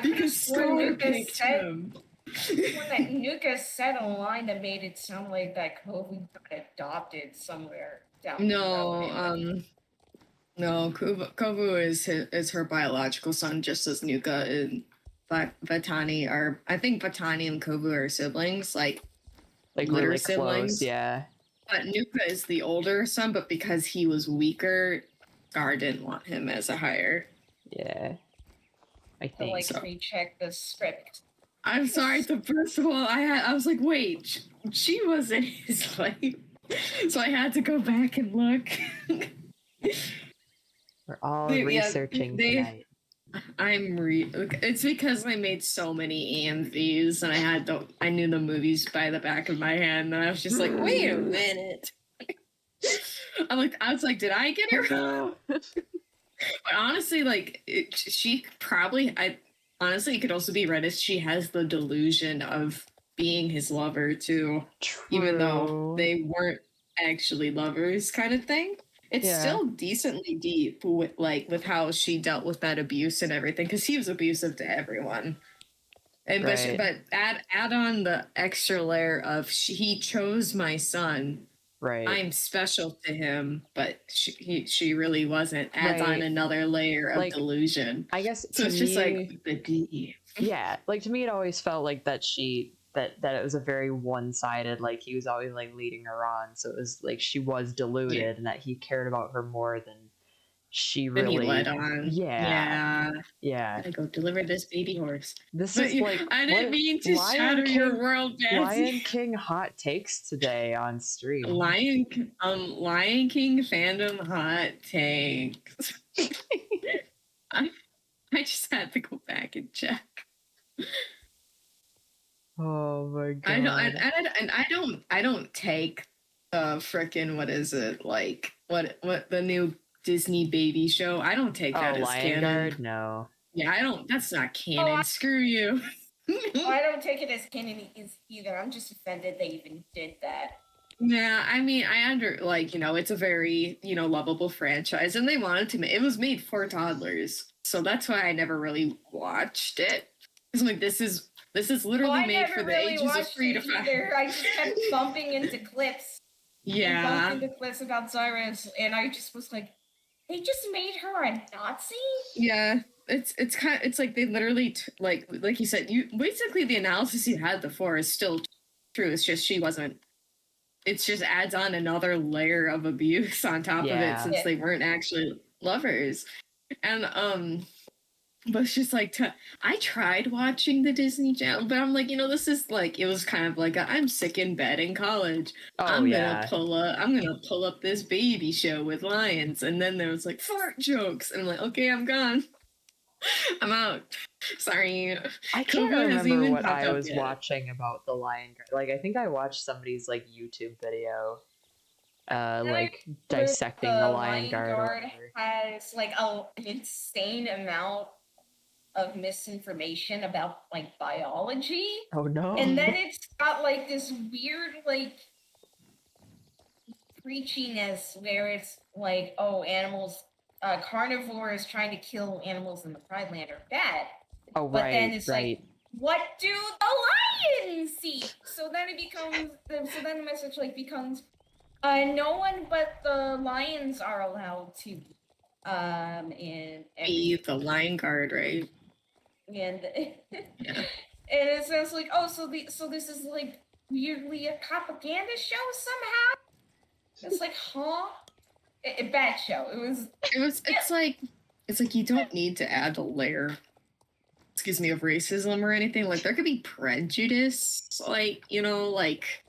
Because Scar picked him. When Nuka said a line that made it sound like that Kovu got adopted somewhere down the road. No, Kovu is her biological son, just as Nuka and Vatani are. I think Vatani and Kovu are siblings, like really siblings. Close, yeah. But Nuka is the older son, but because he was weaker, Gar didn't want him as a hire. Yeah, I think so. Recheck the script. I'm sorry. First of all, I was like, wait, she was in his life, so I had to go back and look. We're all researching tonight. It's because I made so many AMVs and I knew the movies by the back of my hand, and I was just like, wait a minute. I was like, did I get it wrong? But honestly, honestly, it could also be read as she has the delusion of being his lover too. True. Even though they weren't actually lovers, kind of thing. It's still decently deep with how she dealt with that abuse and everything, because he was abusive to everyone. And but add on the extra layer of he chose my son. Right. I'm special to him, but she really wasn't. Adds on another layer of delusion. I guess so. It's just like the D. Yeah, to me, it always felt like that that it was a very one-sided, like he was always like leading her on, so it was like she was deluded and that he cared about her more than she really he led on. Yeah. I go deliver this baby horse. This is like I didn't mean to shatter your world, Betsy. Lion King hot takes today on stream. Lion King fandom hot takes. I just had to go back and check. Oh my god! I don't take frickin' what is it like? What the new Disney baby show? I don't take that as canon. Guard? No. Yeah, I don't. That's not canon. Screw you. I don't take it as canon either. I'm just offended they even did that. Yeah, I mean, it's a very lovable franchise, and they wanted to. It was made for toddlers, so that's why I never really watched it. It's like this is literally made for the ages of 3 to 5. I just kept bumping into clips. Yeah. Bumping into clips about Cyrus, and I just was like, they just made her a Nazi? Yeah. It's like they literally, like you said, basically the analysis you had before is still true. It's just she wasn't. It just adds on another layer of abuse on top of it since they weren't actually lovers. And, but it's just like, I tried watching the Disney Channel, but I'm like, this is like, it was kind of like, I'm sick in bed in college. I'm gonna pull up this baby show with lions. And then there was like fart jokes. And I'm like, okay, I'm gone. I'm out. Sorry. I can't remember what I was watching about the Lion Guard. Like, I think I watched somebody's like YouTube video dissecting the Lion Guard has like an insane amount of misinformation about like biology. Oh no. And then it's got like this weird like preachiness where it's like, animals carnivores trying to kill animals in the Pride Land are bad. Oh, But then right, it's right. like, what do the lions see? So then it becomes, so then the message like becomes, no one but the lions are allowed to, and Be the lion guard, right? and Yeah. and it says like, oh, so this is like weirdly a propaganda show somehow. It's like, huh? A bad show. It's like you don't need to add a layer, excuse me, of racism or anything. Like there could be prejudice, like, you know, like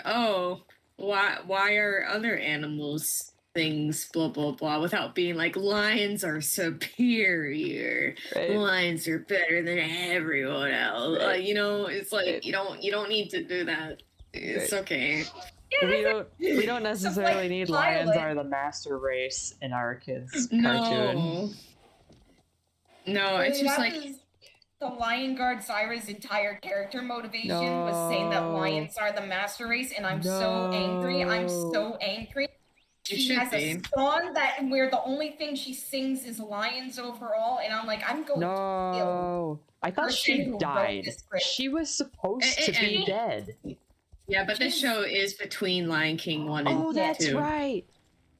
oh, why are other animals things blah blah blah, without being like lions are superior, Right. lions are better than everyone else. Right. You know, it's like Right. you don't need to do that. It's okay. Yeah, We don't necessarily like, need pilot. lions are the master race in our kids' cartoon. No, it's just like the Lion Guard Zyra's entire character motivation was saying that lions are the master race, and I'm so angry. I'm so angry. She has a song where the only thing she sings is lions overall, and I'm like, I'm going to kill. I thought she died. She was supposed to be dead. Yeah, but this show is between Lion King 1 and 2. Oh, that's right.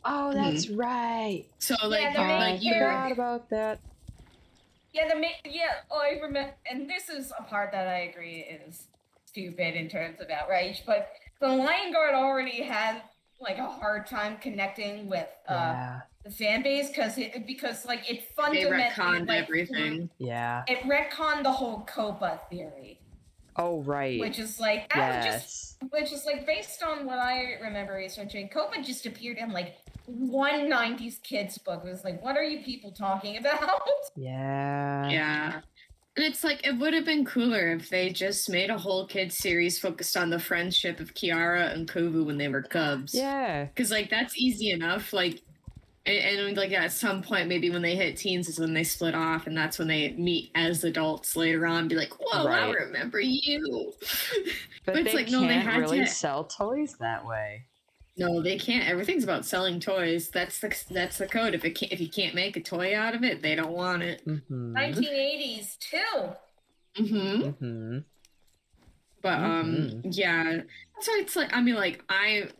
Oh, that's right. So, like, I forgot about that. Yeah, I remember, and this is a part that I agree is stupid in terms of outrage, but the Lion Guard already had like a hard time connecting with the fan base because it fundamentally they retconned everything. Yeah, it retconned the whole Copa theory. Oh, right. Which is like based on what I remember researching, Copa just appeared in like one 90s kids book. It was like, what are you people talking about? Yeah. Yeah. And it's like, it would have been cooler if they just made a whole kids series focused on the friendship of Kiara and Kovu when they were cubs. Yeah. Because, like, that's easy enough. Like, and like, at some point, maybe when they hit teens is when they split off, and that's when they meet as adults later on and be like, whoa, I remember you. But it's like, no, they had really sell toys that way. No, they can't. Everything's about selling toys. That's the code. If you can't make a toy out of it, they don't want it. 1980s too. But yeah. So it's like, I mean, like I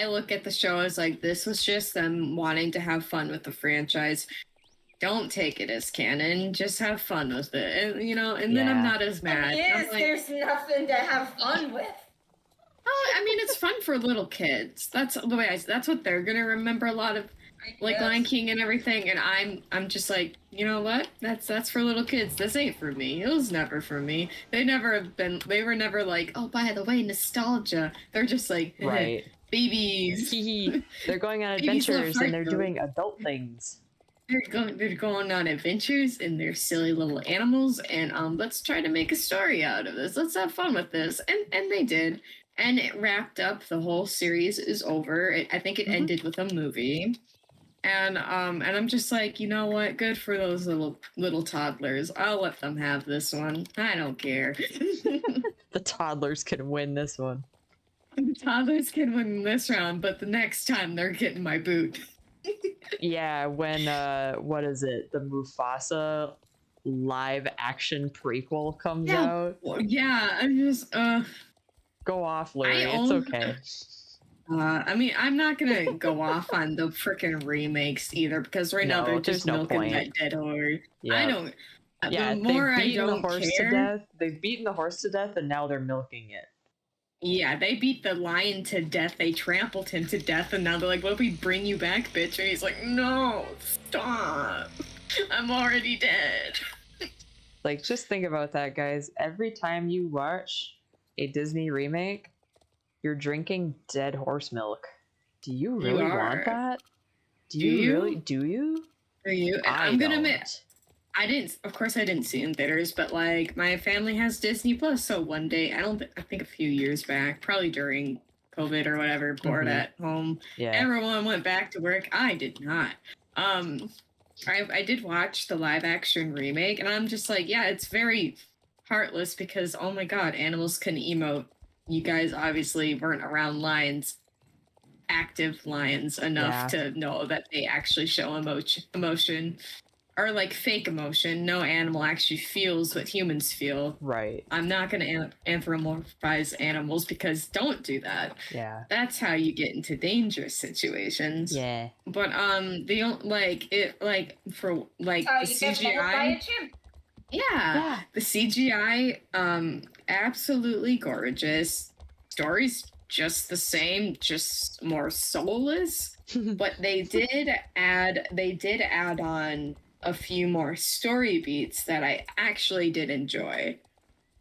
look at the show as like, this was just them wanting to have fun with the franchise. Don't take it as canon. Just have fun with it, and, you know. And then I'm not as mad. There's nothing to have fun with. I mean, it's fun for little kids. That's the way that's what they're gonna remember. A lot of like Lion King and everything. And I'm just like, you know what? That's for little kids. This ain't for me. It was never for me. They were never like, oh, by the way, nostalgia. They're just like, babies. They're going on adventures and they're doing adult things. They're going on adventures and they're silly little animals. And let's try to make a story out of this. Let's have fun with this. And they did. And it wrapped up. The whole series is over. I think it ended with a movie. And I'm just like, you know what? Good for those little toddlers. I'll let them have this one. I don't care. The toddlers can win this one. The toddlers can win this round, but the next time they're getting my boot. Yeah, when what is it? The Mufasa live action prequel comes out. Yeah, I'm just Go off, Larry. It's okay. I mean, I'm not gonna go off on the freaking remakes either, because right now they're just milking that dead horse. Yep. I don't. Yeah, the more they've beaten I don't the horse care, to death. They've beaten the horse to death, and now they're milking it. Yeah, they beat the lion to death. They trampled him to death, and now they're like, "What if we bring you back, bitch?" And he's like, "No, stop! I'm already dead." Like, just think about that, guys. Every time you watch a Disney remake, you're drinking dead horse milk. Do you really want that? Do you really? Do you? Are you? I'm gonna admit, of course I didn't see it in theaters, but like my family has Disney Plus, so one day, I think a few years back, probably during COVID or whatever, bored at home. Yeah. Everyone went back to work. I did not. I did watch the live action remake, and I'm just like, yeah, it's very heartless because, oh my god, animals can emote. You guys obviously weren't around active lions enough to know that they actually show emotion. are like fake emotion. No animal actually feels what humans feel. Right. I'm not going to anthropomorphize animals because don't do that. Yeah. That's how you get into dangerous situations. Yeah. But the like it like for like How the you get mauled by a CGI. chimp. Yeah, the CGI absolutely gorgeous. Story's just the same, just more soulless. But they did add on a few more story beats that I actually did enjoy.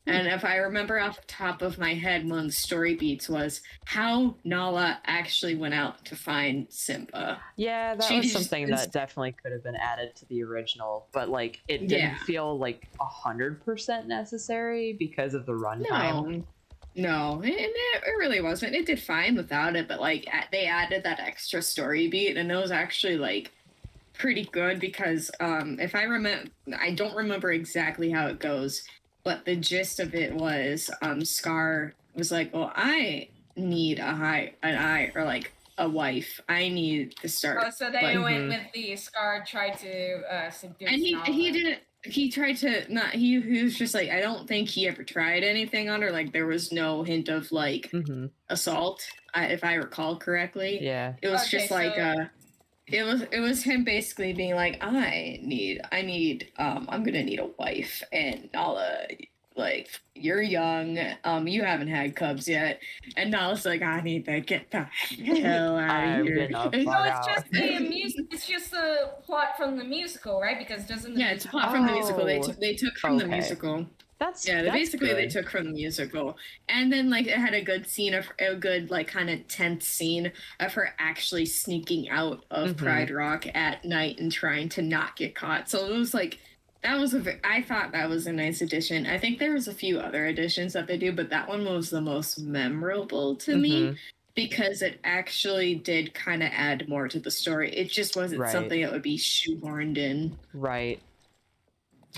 And if I remember off the top of my head, one of the story beats was how Nala actually went out to find Simba. Yeah, that was something that definitely could have been added to the original, but like it didn't feel like 100% necessary because of the runtime. No, it really wasn't. It did fine without it, but like they added that extra story beat, and it was actually like pretty good because if I remember, I don't remember exactly how it goes. But the gist of it was, Scar was like, "Well, I need a wife. I need to start." Oh, so they went with the Scar tried to subdue. And he didn't. He tried to not. He was just like, I don't think he ever tried anything on her. Like there was no hint of like assault, if I recall correctly. Yeah, it was just like It was him basically being like, I'm gonna need a wife, and Nala, like, you're young, you haven't had cubs yet, and Nala's like, I need to get the hell out of here. So it's just the plot from the musical, right? Because doesn't it's plot from the musical. They took from the musical. They took from the musical, and then like it had a good like kind of tense scene of her actually sneaking out of Pride Rock at night and trying to not get caught. So it was like I thought that was a nice addition. I think there was a few other additions that they do, but that one was the most memorable to me because it actually did kind of add more to the story. It just wasn't something that would be shoehorned in. Right.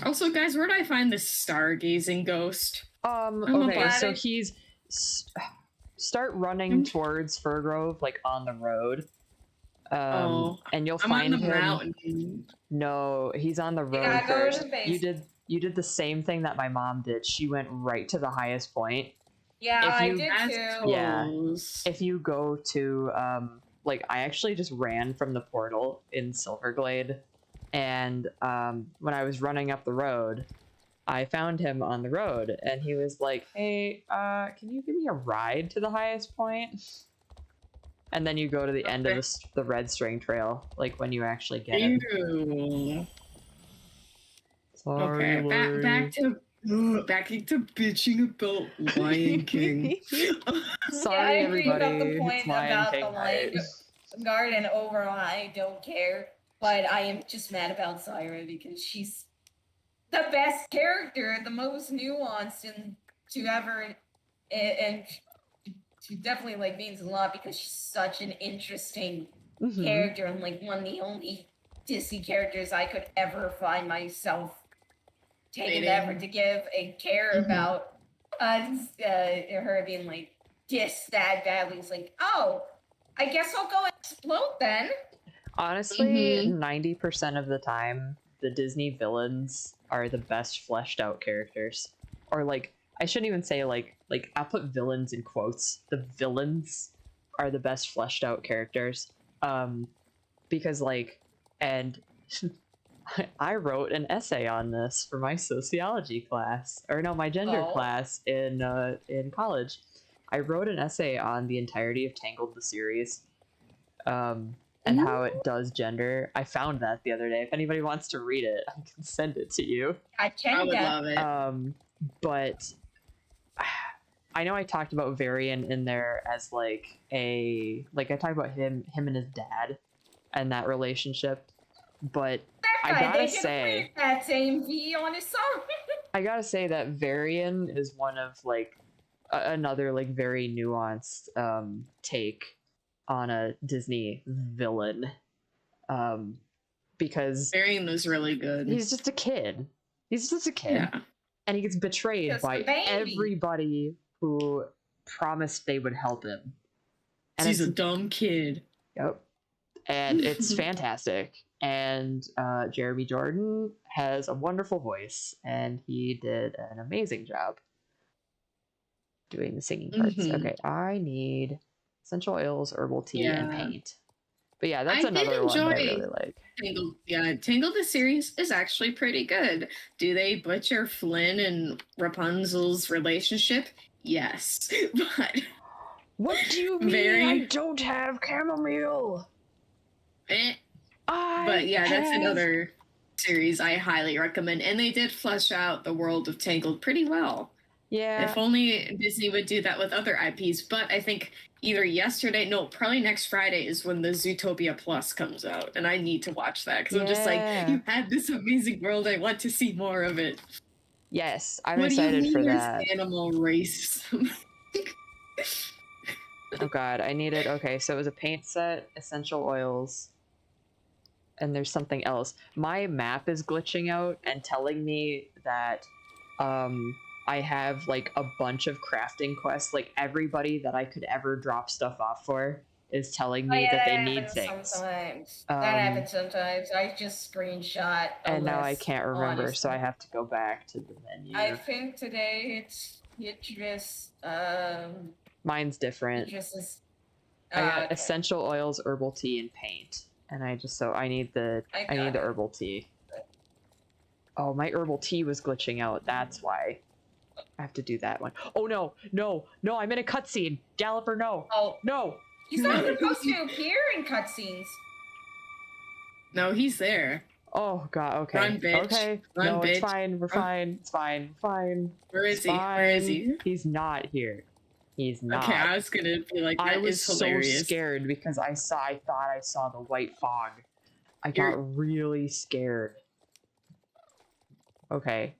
Also, guys, where do I find this stargazing ghost? Okay, so he's start running towards Firgrove, like on the road. And you'll find him. Mountain. No, he's on the road first. You did the same thing that my mom did. She went right to the highest point. Yeah, I did too. Yeah. If you go to like I actually just ran from the portal in Silverglade. And when I was running up the road, I found him on the road, and he was like, "Hey, can you give me a ride to the highest point?" And then you go to the end of the Red String Trail, like when you actually get him. Sorry, back into bitching about Lion King. Sorry, everybody. I agree about the point about the Lion Garden overall. I don't care. But I am just mad about Zyra because she's the best character, the most nuanced, and she definitely like means a lot because she's such an interesting character and like one of the only Disney characters I could ever find myself taking the effort to give a care about. Her being like dissed that badly. It's like, oh, I guess I'll go explode then. Honestly, 90% of the time, the Disney villains are the best fleshed out characters. Or like, I shouldn't even say like I'll put villains in quotes. The villains are the best fleshed out characters. Because like, and I wrote an essay on this for my sociology class, or no, my gender class in college. I wrote an essay on the entirety of Tangled the series. And how it does gender. I found that the other day. If anybody wants to read it, I can send it to you. I would love it. But I know I talked about Varian in there as like I talked about him and his dad and that relationship. But I gotta say that same V on his song. I gotta say that Varian is one of like another like very nuanced take on a Disney villain, because Varian was really good. He's just a kid, and he gets betrayed by everybody who promised they would help him. And he's a dumb kid. Yep. And it's fantastic. and Jeremy Jordan has a wonderful voice, and he did an amazing job doing the singing parts. Okay, I need essential oils, herbal tea, and paint. But yeah, that's another one that I really like. Tangled. Yeah, Tangled the series is actually pretty good. Do they butcher Flynn and Rapunzel's relationship? Yes, but what do you mean? I don't have chamomile. But yeah, that's another series I highly recommend, and they did flesh out the world of Tangled pretty well. Yeah. If only Disney would do that with other IPs. But I think probably next Friday is when the Zootopia Plus comes out, and I need to watch that because I'm just like, you had this amazing world. I want to see more of it. Yes, I'm excited for that. Animal race. Oh god, I needed. Okay, so it was a paint set, essential oils, and there's something else. My map is glitching out and telling me that I have like a bunch of crafting quests. Like everybody that I could ever drop stuff off for is telling me that they need things. Sometimes that happens sometimes. I just screenshot and now I can't remember, honestly. So I have to go back to the menu. I think today it's just mine's different. I got essential oils, herbal tea, and paint, and I need the herbal tea. Oh, my herbal tea was glitching out. That's why. I have to do that one. Oh no, I'm in a cutscene. Galloper, no. Oh no. He's not supposed to appear in cutscenes. No, he's there. Oh god, okay. Run, bitch. Okay. Run, no, bitch. It's fine. We're fine. It's fine. Fine. Where is he? Where is he? He's not here. He's not. Okay, I was gonna be like, that is hilarious. I was so scared because I thought I saw the white fog. I got really scared. Okay.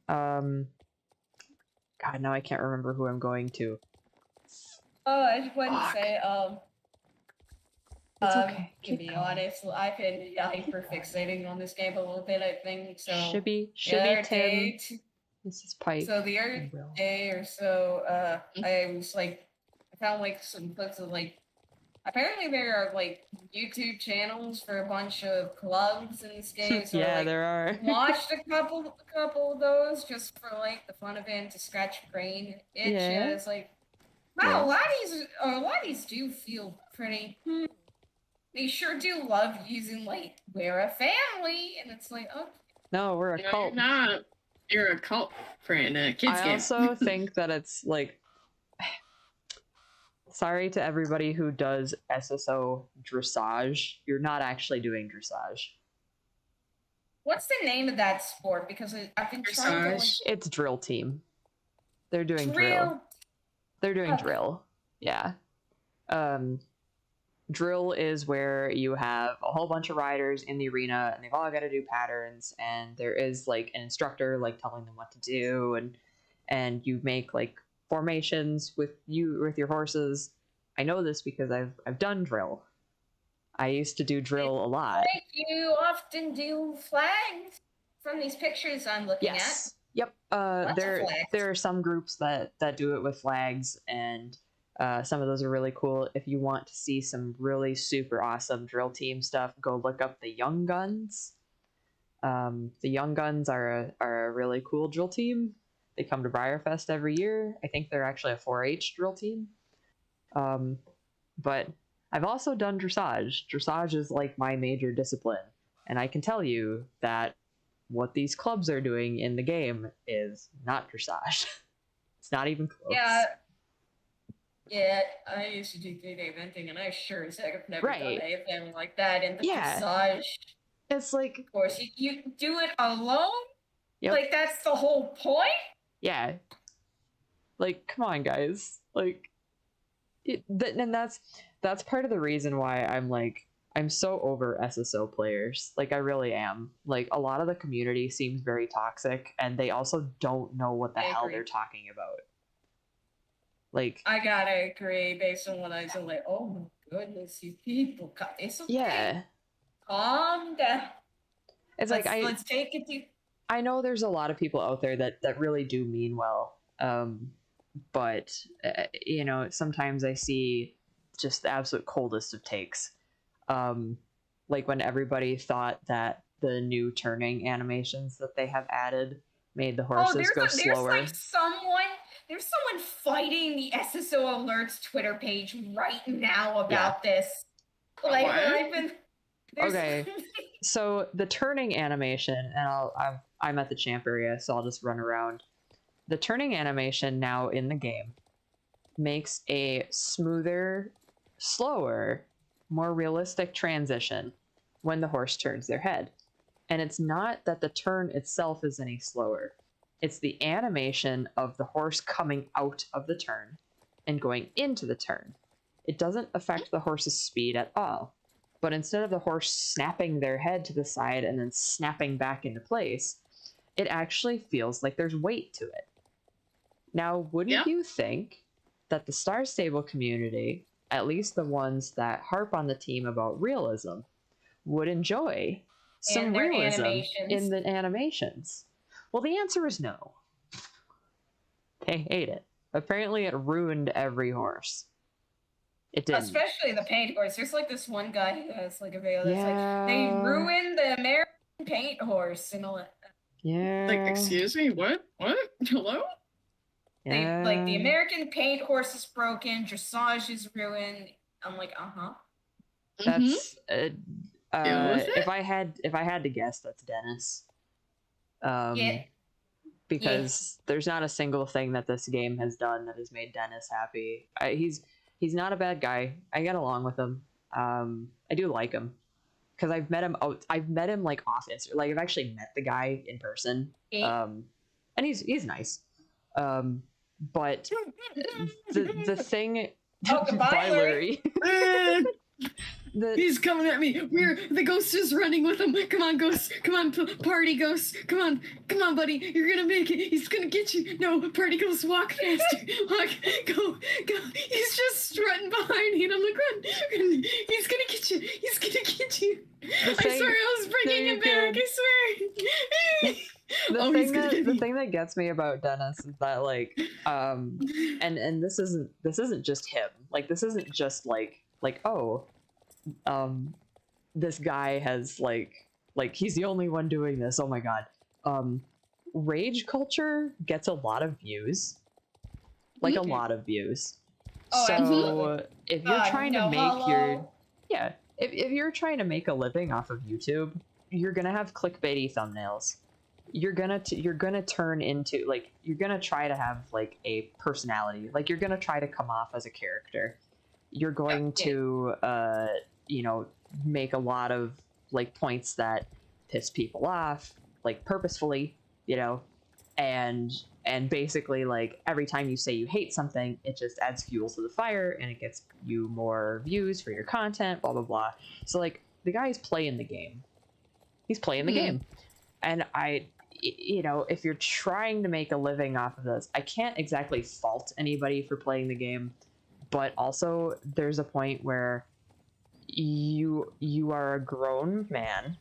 God, now I can't remember who I'm going to. Oh, I just wanted to say, it's okay. To be honest, I've been hyper-fixating on this game a little bit, I think, so... Shibby Tim. This is Pike. So the other day or so, I was, like, I found, like, some clips of, like... Apparently there are, like, YouTube channels for a bunch of clubs in this game, so yeah, there are. watched a couple of those just for, like, the fun of it, to scratch your brain itch, and it's like... Wow, a lot of these do feel pretty... They sure do love using, like, we're a family, and it's like, oh. No, we're a cult. You're not. You're a cult friend. I also think that it's, like... Sorry to everybody who does SSO dressage. You're not actually doing dressage. What's the name of that sport? Because I've been trying to... Like... It's drill team. They're doing drill. They're doing drill. Yeah. Drill is where you have a whole bunch of riders in the arena, and they've all got to do patterns, and there is like an instructor like telling them what to do, and you make like formations with your horses. I know this because I've done drill. I used to do drill a lot. Like you often do flags from these pictures I'm looking at. Yep. There are some groups that do it with flags, and some of those are really cool. If you want to see some really super awesome drill team stuff, go look up the Young Guns. The Young Guns are a really cool drill team. They come to Briarfest every year. I think they're actually a 4-H drill team. But I've also done dressage. Dressage is like my major discipline. And I can tell you that what these clubs are doing in the game is not dressage. It's not even close. Yeah, I used to do 3-day eventing, and I sure as heck have never done anything like that in the dressage. It's like... Of course, you do it alone? Yep. Like, that's the whole point? Yeah. Like, come on, guys. Like, and that's part of the reason why I'm so over SSO players. Like, I really am. Like, a lot of the community seems very toxic, and they also don't know what the hell they're talking about. Like, I gotta agree based on what I said. Like, oh my goodness, you people, it's okay. Yeah. Calm down. It's let's take it to... I know there's a lot of people out there that really do mean well, but you know, sometimes I see just the absolute coldest of takes. like when everybody thought that the new turning animations that they have added made the horses go slower. There's someone fighting the SSO Alerts Twitter page right now about this. Like, I've been. Okay, so the turning animation, and I'm at the champ area, so I'll just run around. The turning animation now in the game makes a smoother, slower, more realistic transition when the horse turns their head. And it's not that the turn itself is any slower. It's the animation of the horse coming out of the turn and going into the turn. It doesn't affect the horse's speed at all. But instead of the horse snapping their head to the side and then snapping back into place, it actually feels like there's weight to it. Now, wouldn't you think that the Star Stable community, at least the ones that harp on the team about realism, would enjoy some realism in the animations? Well, the answer is no. They hate it. Apparently, it ruined every horse. It did. Especially the paint horse. There's like this one guy who has like a video that's like, they ruined the American paint horse and all that. Yeah. Like, excuse me, what? Hello? Yeah. Like, the American paint horse is broken, dressage is ruined. I'm like, That's if I had to guess, that's Dennis. Because there's not a single thing that this game has done that has made Dennis happy. He's not a bad guy. I get along with him. I do like him because I've met him like off Instagram. Like, I've actually met the guy in person. And he's nice. But the thing. Oh, goodbye, Larry. He's coming at me. The ghost is running with him. Come on, ghost. Come on, party ghost. Come on, buddy. You're gonna make it. He's gonna get you. No, party ghost, walk faster. Walk, go. He's just strutting behind me, and I'm like, run. He's gonna get you. I swear, I was bringing him back. I swear. The thing that gets me about Dennis is that, like, and this isn't just him. Like, this isn't just like this guy has like he's the only one doing this. Oh my god. Rage culture gets a lot lot of views. Like, a lot of views. Oh, so absolutely. If you're trying to make if you're trying to make a living off of YouTube, you're gonna have clickbaity thumbnails. You're gonna turn into, like, you're gonna try to have like a personality. Like, you're gonna try to come off as a character. You're going to make a lot of like points that piss people off, like, purposefully, and basically, like, every time you say you hate something, it just adds fuel to the fire and it gets you more views for your content, blah blah blah. So, like, the guy's playing the game. He's playing the game. And if you're trying to make a living off of this, I can't exactly fault anybody for playing the game, but also there's a point where you are a grown man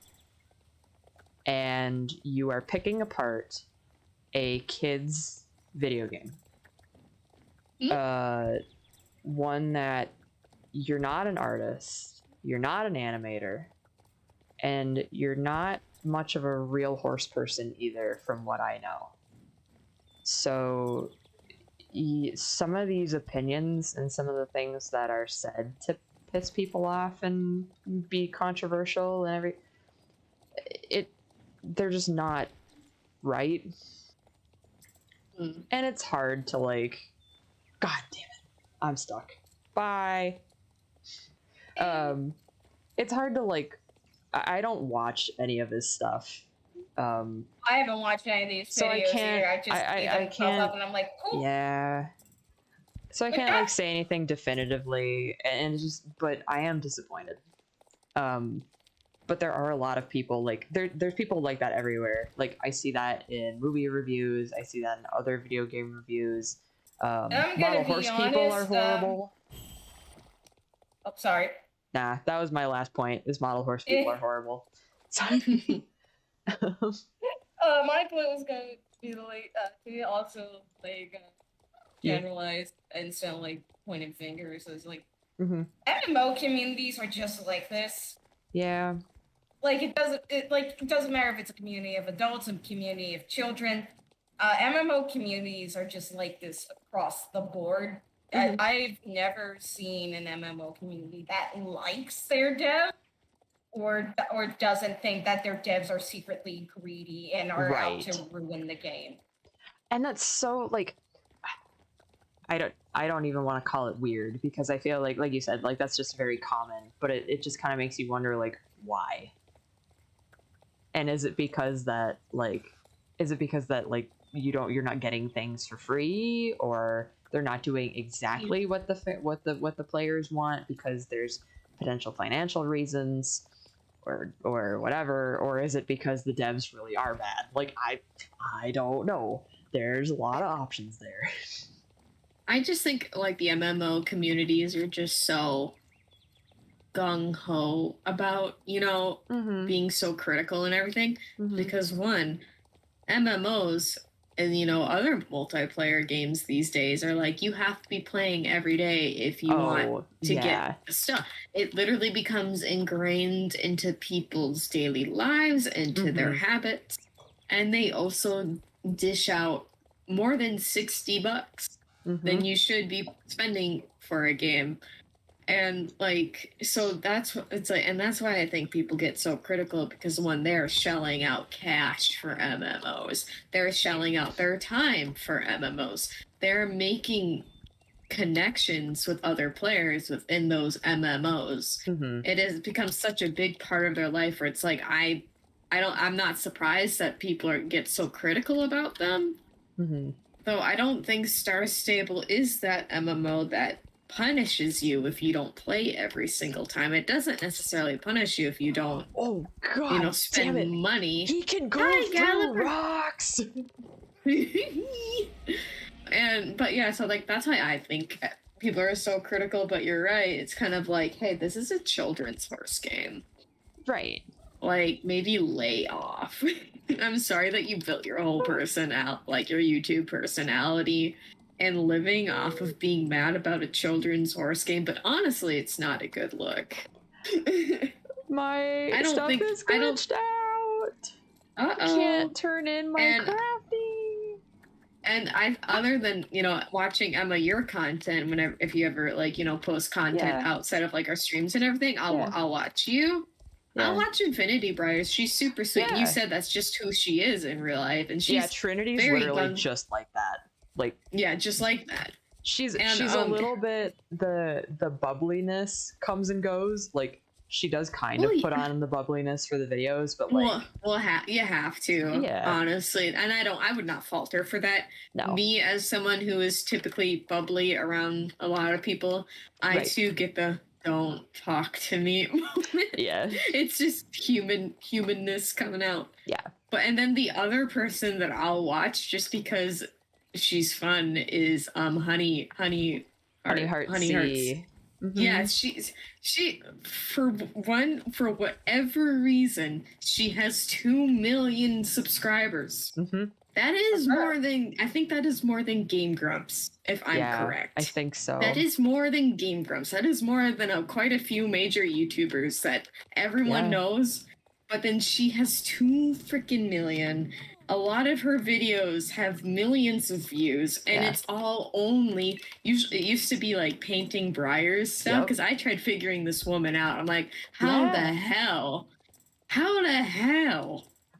and you are picking apart a kid's video game. One that you're not an artist, you're not an animator, and you're not much of a real horse person either, from what I know. So some of these opinions and some of the things that are said to piss people off and be controversial and they're just not right. And it's hard to, like, god damn it, I'm stuck, bye. It's hard to, like, I don't watch any of his stuff. I haven't watched any of these videos, so I can't, either. I can't, up and I'm like, cool. Yeah. So I can't like say anything definitively, and but I am disappointed. But there are a lot of people like there's people like that everywhere. Like, I see that in movie reviews, I see that in other video game reviews. Model horse people are horrible. Oh, sorry. Nah, that was my last point. Is model horse people are horrible. Sorry. My point was going to be like to also like generalize instead of like pointing fingers. It's like MMO communities are just like this. Yeah. Like it doesn't matter if it's a community of adults, a community of children. MMO communities are just like this across the board. I've never seen an MMO community that likes their dev or doesn't think that their devs are secretly greedy and are out to ruin the game. And that's so like I don't even want to call it weird, because I feel like you said, like that's just very common, but it just kind of makes you wonder, like, why? And is it because that you're not getting things for free, or they're not doing exactly what the players want because there's potential financial reasons or whatever, or is it because the devs really are bad? Like I don't know. There's a lot of options there. I just think like the MMO communities are just so gung-ho about, being so critical and everything, because one, MMOs and other multiplayer games these days are like, you have to be playing every day if you want to get stuff. It literally becomes ingrained into people's daily lives, into their habits, and they also dish out more than $60 than you should be spending for a game. And so that's what it's like, and that's why I think people get so critical, because when they're shelling out cash for MMOs, they're shelling out their time for MMOs, they're making connections with other players within those MMOs. It has become such a big part of their life where it's like I'm not surprised that people get so critical about them. Though I don't think Star Stable is that MMO that punishes you if you don't play every single time. It doesn't necessarily punish you if you don't spend money. He can go through rocks. But yeah, so that's why I think people are so critical, but you're right. It's kind of like, hey, this is a children's horse game. Right. Like, maybe lay off. I'm sorry that you built your whole your YouTube personality and living off of being mad about a children's horse game, but honestly, it's not a good look. My stuff is glitched out. I can't turn in my crafting. And other than watching Emma your content, if you ever post content outside of our streams and everything, I'll watch you. Yeah. I'll watch Infinity Briars. She's super sweet. Yeah. You said that's just who she is in real life, and she's Trinity's literally just like that. Just like that. She's a little bit the bubbliness comes and goes. Like she does kind of put on the bubbliness for the videos, but you have to, honestly. And I would not fault her for that. No. Me as someone who is typically bubbly around a lot of people, I too get the don't talk to me moment. Yeah. It's just humanness coming out. Yeah. And then the other person that I'll watch just because she's fun is Honey Hearts. Yeah, she for whatever reason, she has 2 million subscribers. That is more than Game Grumps, if I'm correct. I think so. That is more than Game Grumps. That is more than quite a few major YouTubers that everyone knows. But then she has 2 freaking million. A lot of her videos have millions of views, and it's all usually it used to be like painting briars stuff, because I tried figuring this woman out. I'm like, how the hell?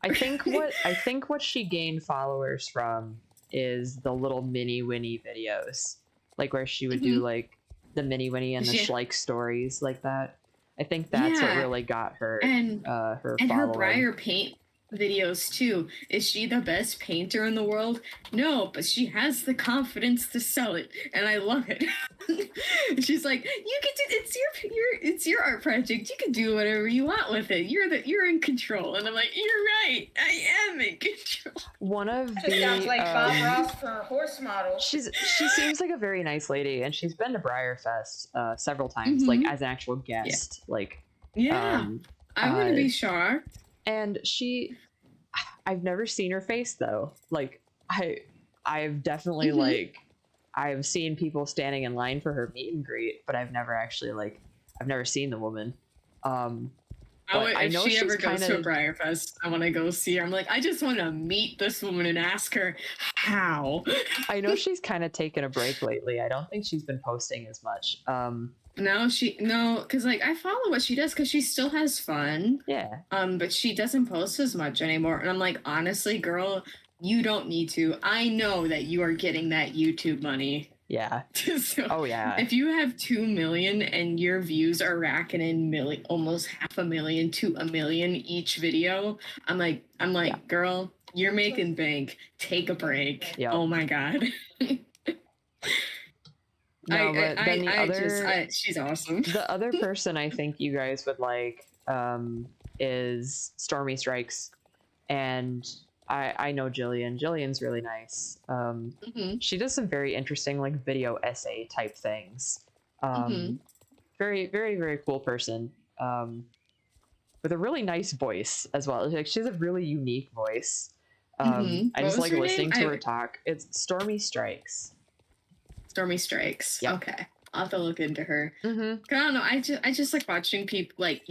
I think what she gained followers from is the little mini Winnie videos, like where she would do like the mini Winnie and the Schleich stories like that. I think that's what really got her her following. Her briar paint videos too. Is she the best painter in the world? No, but she has the confidence to sell it, and I love it. She's like, you can do it's your art project. You can do whatever you want with it. You're in control. And I'm like, you're right. I am in control. One of the sounds like Bob Ross for horse models. She seems like a very nice lady, and she's been to Briar Fest several times, like as an actual guest. I wouldn't be shocked. And I've never seen her face though. Like I've definitely I've seen people standing in line for her meet and greet, but I've never actually I've never seen the woman. But I know if she she's ever goes to a kind of. Briar Fest, I want to go see her. I'm like, I just want to meet this woman and ask her how. I know she's kind of taken a break lately. I don't think she's been posting as much. No, because like I follow what she does because she still has fun. Yeah. But she doesn't post as much anymore. And I'm like, honestly, girl, you don't need to. I know that you are getting that YouTube money. Yeah. So oh yeah. If you have 2 million and your views are racking in almost 500,000 to 1 million each video, I'm like, girl, you're making bank. Take a break. Yep. Oh my god. No, but then she's awesome. The other person I think you guys would like is Stormy Strikes, and I know Jillian. Jillian's really nice. She does some very interesting like video essay type things. Very, very, very cool person. With a really nice voice as well. Like she has a really unique voice. I just like listening to her talk. It's Stormy Strikes. Stormy Strikes. Yep. Okay. I'll have to look into her. I don't know. I just like watching people like,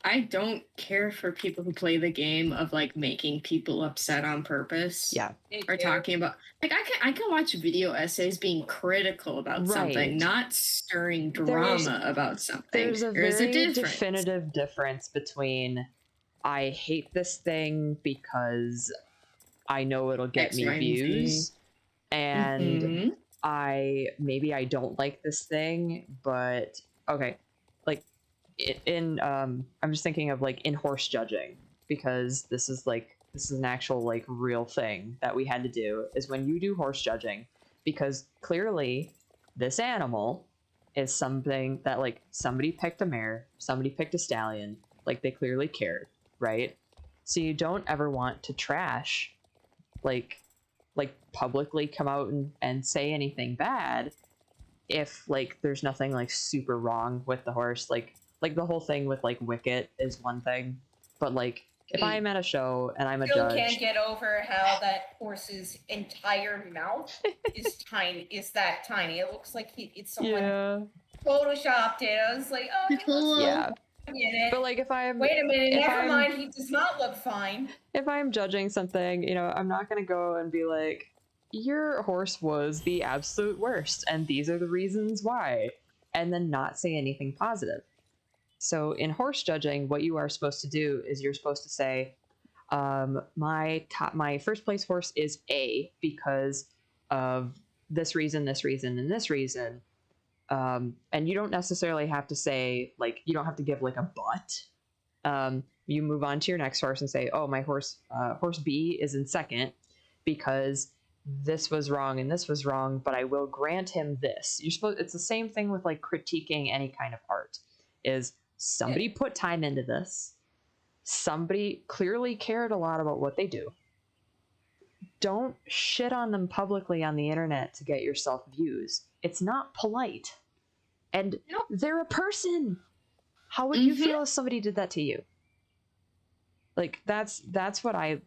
I don't care for people who play the game of like making people upset on purpose. Yeah. Or talking about like I can watch video essays being critical about something, not stirring drama about something. There's a very definitive difference between I hate this thing because I know it'll get me views and I don't like this thing, but okay. Like I'm just thinking of like in horse judging, because this is an actual like real thing that we had to do, is when you do horse judging, because clearly this animal is something that like somebody picked a mare, somebody picked a stallion, like they clearly cared, right? So you don't ever want to trash like publicly come out and say anything bad if like there's nothing like super wrong with the horse. Like the whole thing with like Wicket is one thing, but like if I'm at a show and I'm a judge, can't get over how that horse's entire mouth is tiny. Is that tiny? It looks like it's someone photoshopped it. I was like, oh yeah. But like if I'm wait a minute, never mind, he does not look fine. If I'm judging something, I'm not gonna go and be like, your horse was the absolute worst and these are the reasons why, and then not say anything positive. So in horse judging, what you are supposed to do is you're supposed to say, my first place horse is A because of this reason, and this reason. And you don't necessarily have to say, like, you don't have to give like a but. You move on to your next horse and say, oh, my horse B is in second because this was wrong and this was wrong, but I will grant him this. It's the same thing with like critiquing any kind of art, is somebody put time into this. Somebody clearly cared a lot about what they do. Don't shit on them publicly on the internet to get yourself views. It's not polite. And they're a person. How would you feel if somebody did that to you? Like that's what I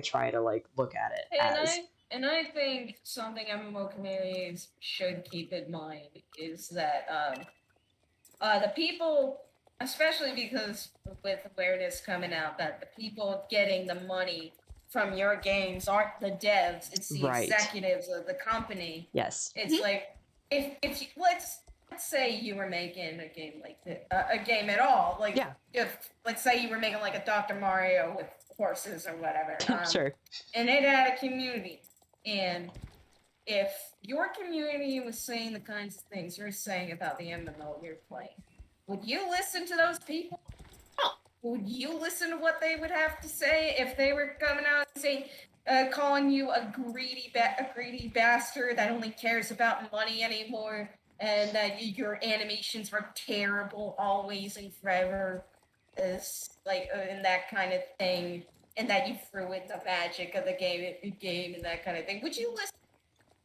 try to like look at it as. And I think something MMO communities should keep in mind is that the people, especially because with awareness coming out, that the people getting the money from your games aren't the devs, it's the executives of the company. Yes. It's like if you, let's say you were making a game like this, a game at all, like if let's say you were making like a Dr. Mario with horses or whatever, sure, and it had a community, and if your community was saying the kinds of things you're saying about the MMO you're playing, would you listen to those people? Would you listen to what they would have to say if they were coming out and saying, calling you a greedy bastard that only cares about money anymore, and that your animations were terrible always and forever, and that kind of thing, and that you threw in the magic of the game and that kind of thing? Would you listen?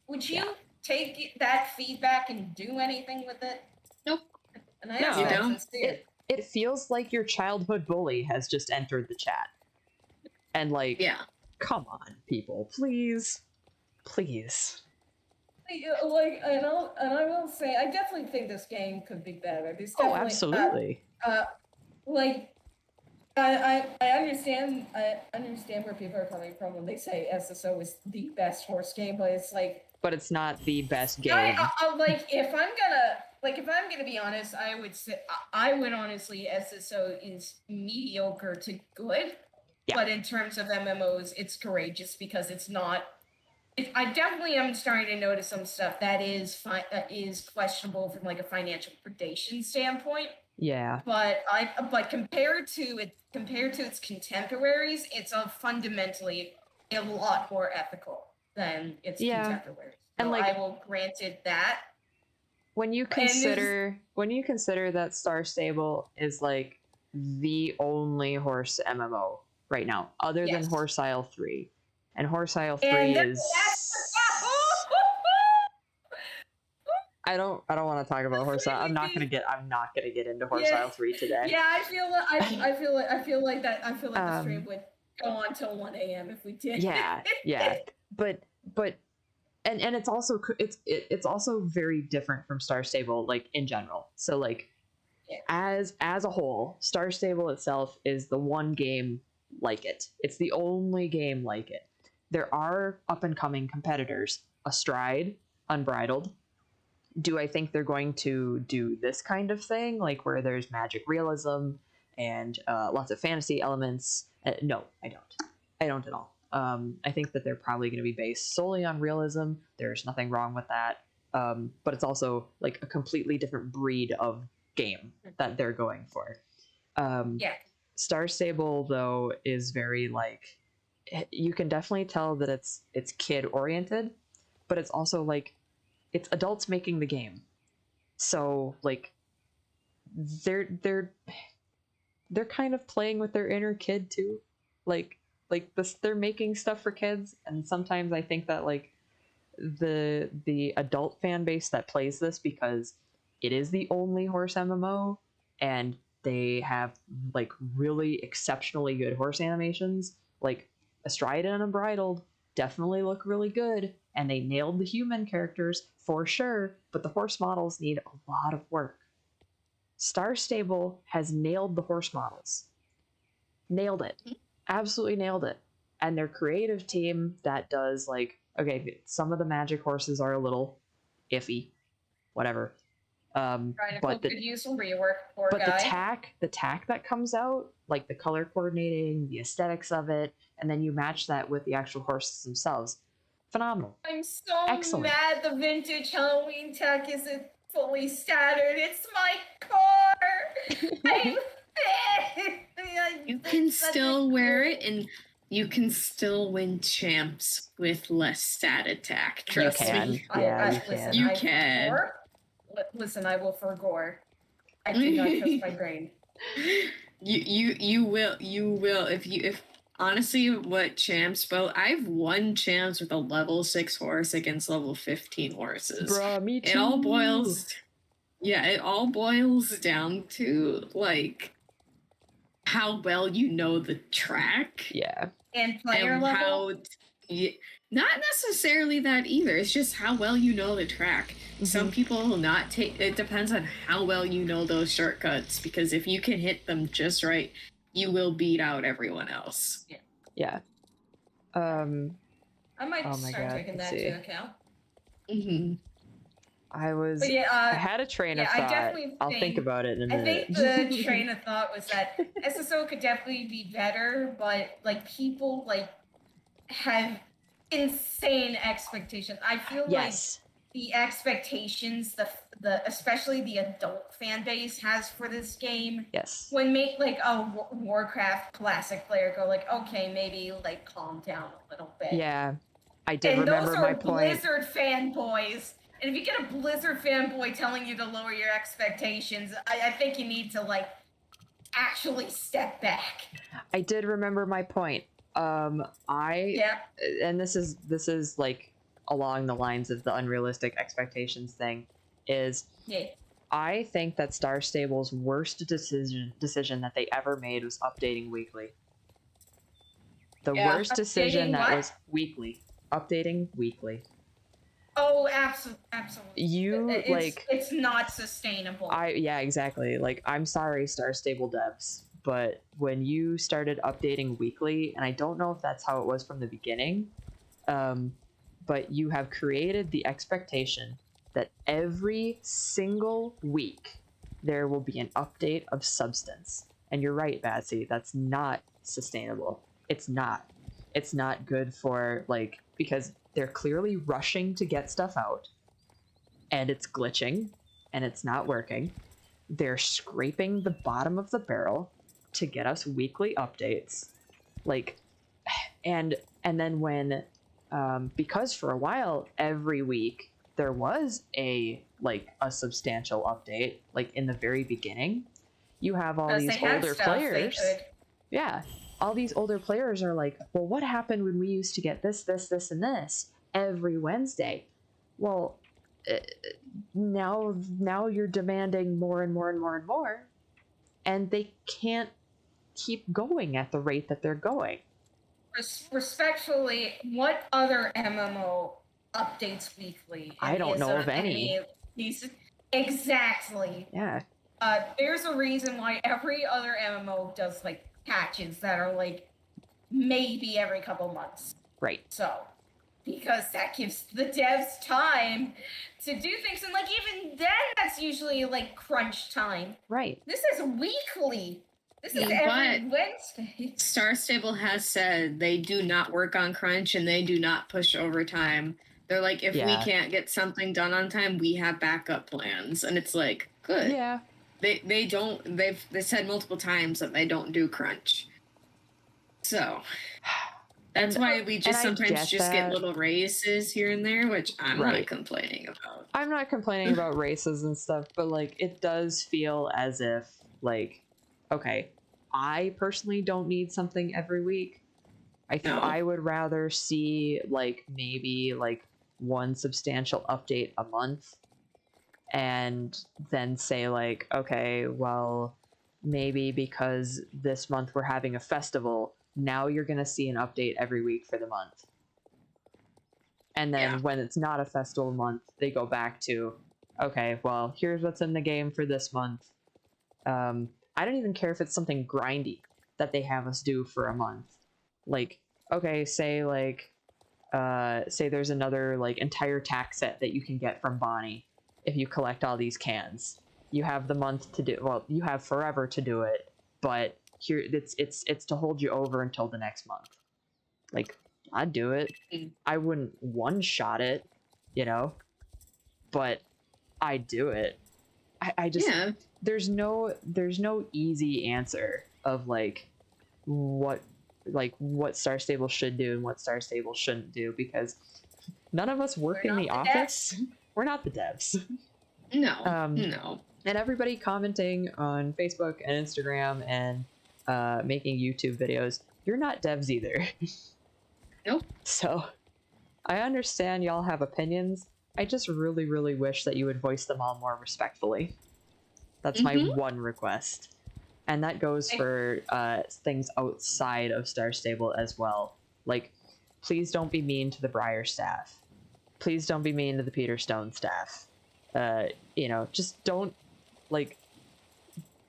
Would you take that feedback and do anything with it? Nope. And I don't. It feels like your childhood bully has just entered the chat. And like, come on, people, please. Like, and I will say, I definitely think this game could be better. Oh, absolutely. Like, I understand. I understand where people are coming from when they say SSO is the best horse game, but it's like. But it's not the best game. Like if I'm gonna be honest, I would say I would honestly SSO is mediocre to good. Yeah. But in terms of MMOs, it's great just because it's not. I definitely am starting to notice some stuff that is questionable from like a financial predation standpoint. Yeah. But compared to its contemporaries, it's fundamentally a lot more ethical than its contemporaries. So and like, I will grant it that. When you consider that Star Stable is like the only horse MMO right now, other than Horse Isle 3. And Horse Isle 3 is I don't want to talk about Horse Isle. I'm not gonna get into Horse Isle 3 today. Yeah, I feel like the stream would go on till 1 a.m. if we did. Yeah. But and it's also very different from Star Stable, like in general. So like as a whole, Star Stable itself is the one game like it. It's the only game like it. There are up and coming competitors, Astride, Unbridled. Do I think they're going to do this kind of thing, like where there's magic realism and lots of fantasy elements? No, I don't. I don't at all. I think that they're probably going to be based solely on realism. There's nothing wrong with that. But it's also like a completely different breed of game that they're going for. Star Stable, though, is very like, you can definitely tell that it's kid oriented, but it's also like, it's adults making the game. So like they're kind of playing with their inner kid too. Like this, they're making stuff for kids, and sometimes I think that like the adult fan base that plays this, because it is the only horse MMO and they have like really exceptionally good horse animations, like Astride and Unbridled definitely look really good, and they nailed the human characters for sure, but the horse models need a lot of work. Star Stable has nailed the horse models. Nailed it. Absolutely nailed it. And their creative team that does like, okay, some of the magic horses are a little iffy, whatever. But could use some rework. Poor but guy. the tack that comes out, like the color coordinating, the aesthetics of it, and then you match that with the actual horses themselves. Phenomenal. I'm so mad the vintage Halloween tech isn't fully scattered. It's my car. You can still wear it, and you can still win champs with less stat attack. Trust me. Yeah, you can. Listen, I will forgore. I do not trust my brain. You will if honestly, what champs both, I've won champs with a level 6 horse against level 15 horses. Bruh, me too. It all boils down to like how well you know the track. Yeah. And player level. Not necessarily that either. It's just how well you know the track. Mm-hmm. Some people will not take. It depends on how well you know those shortcuts, because if you can hit them just right, you will beat out everyone else. Yeah. I might start taking that into account. Mm-hmm. I had a train of thought. I'll think about it in a minute. I think the train of thought was that SSO could definitely be better, but like people like have insane expectations. I feel like the expectations the especially the adult fan base has for this game would make like a Warcraft classic player go like, okay, maybe like calm down a little bit. Yeah, I did remember my point. And those are Blizzard fanboys. And if you get a Blizzard fanboy telling you to lower your expectations, I think you need to like actually step back. I did remember my point. And this is like along the lines of the unrealistic expectations thing, is I think that Star Stable's worst decision that they ever made was updating weekly. The worst decision that was weekly. Updating weekly. Oh, absolutely. It's not sustainable. Exactly. Like, I'm sorry, Star Stable devs. but when you started updating weekly, and I don't know if that's how it was from the beginning, but you have created the expectation that every single week there will be an update of substance. And you're right, Batsy, that's not sustainable. It's not. It's not good for, like, because they're clearly rushing to get stuff out, and it's glitching, and it's not working. They're scraping the bottom of the barrel to get us weekly updates. Like, and then when, because for a while, every week, there was a substantial update, like in the very beginning. You have all these older players. Yeah. All these older players are like, well, what happened when we used to get this, and this every Wednesday? Well, now you're demanding more and more and more and more, and they can't keep going at the rate that they're going. Respectfully, what other MMO updates weekly? I don't know of any. Exactly. Yeah. There's a reason why every other MMO does like patches that are like maybe every couple months. Right. So, because that gives the devs time to do things, and like even then, that's usually like crunch time. Right. This is weekly. This is every Wednesday. Star Stable has said they do not work on crunch and they do not push overtime. They're like, if we can't get something done on time, we have backup plans, and it's like, good. Yeah. They don't. They said multiple times that they don't do crunch. So that's why we just sometimes just get little raises here and there, which I'm not complaining about. I'm not complaining about races and stuff, but like it does feel as if like, okay, I personally don't need something every week. I would rather see like maybe like one substantial update a month, and then say like, okay, well, maybe because this month we're having a festival, now you're going to see an update every week for the month. And then when it's not a festival month, they go back to, okay, well, here's what's in the game for this month. I don't even care if it's something grindy that they have us do for a month. Like, okay, say there's another like entire tack set that you can get from Bonnie if you collect all these cans. You have the month to do, well, you have forever to do it, but here it's to hold you over until the next month. Like, I'd do it. I wouldn't one-shot it, you know, but I'd do it. I just there's no easy answer of like what Star Stable should do and what Star Stable shouldn't do, because none of us work in the office. We're not the devs. No, no. And everybody commenting on Facebook and Instagram and making YouTube videos, you're not devs either. Nope. So I understand y'all have opinions. I just really, really wish that you would voice them all more respectfully. That's my one request. And that goes for things outside of Star Stable as well. Like, please don't be mean to the Briar staff. Please don't be mean to the Peter Stone staff. You know, just don't, like,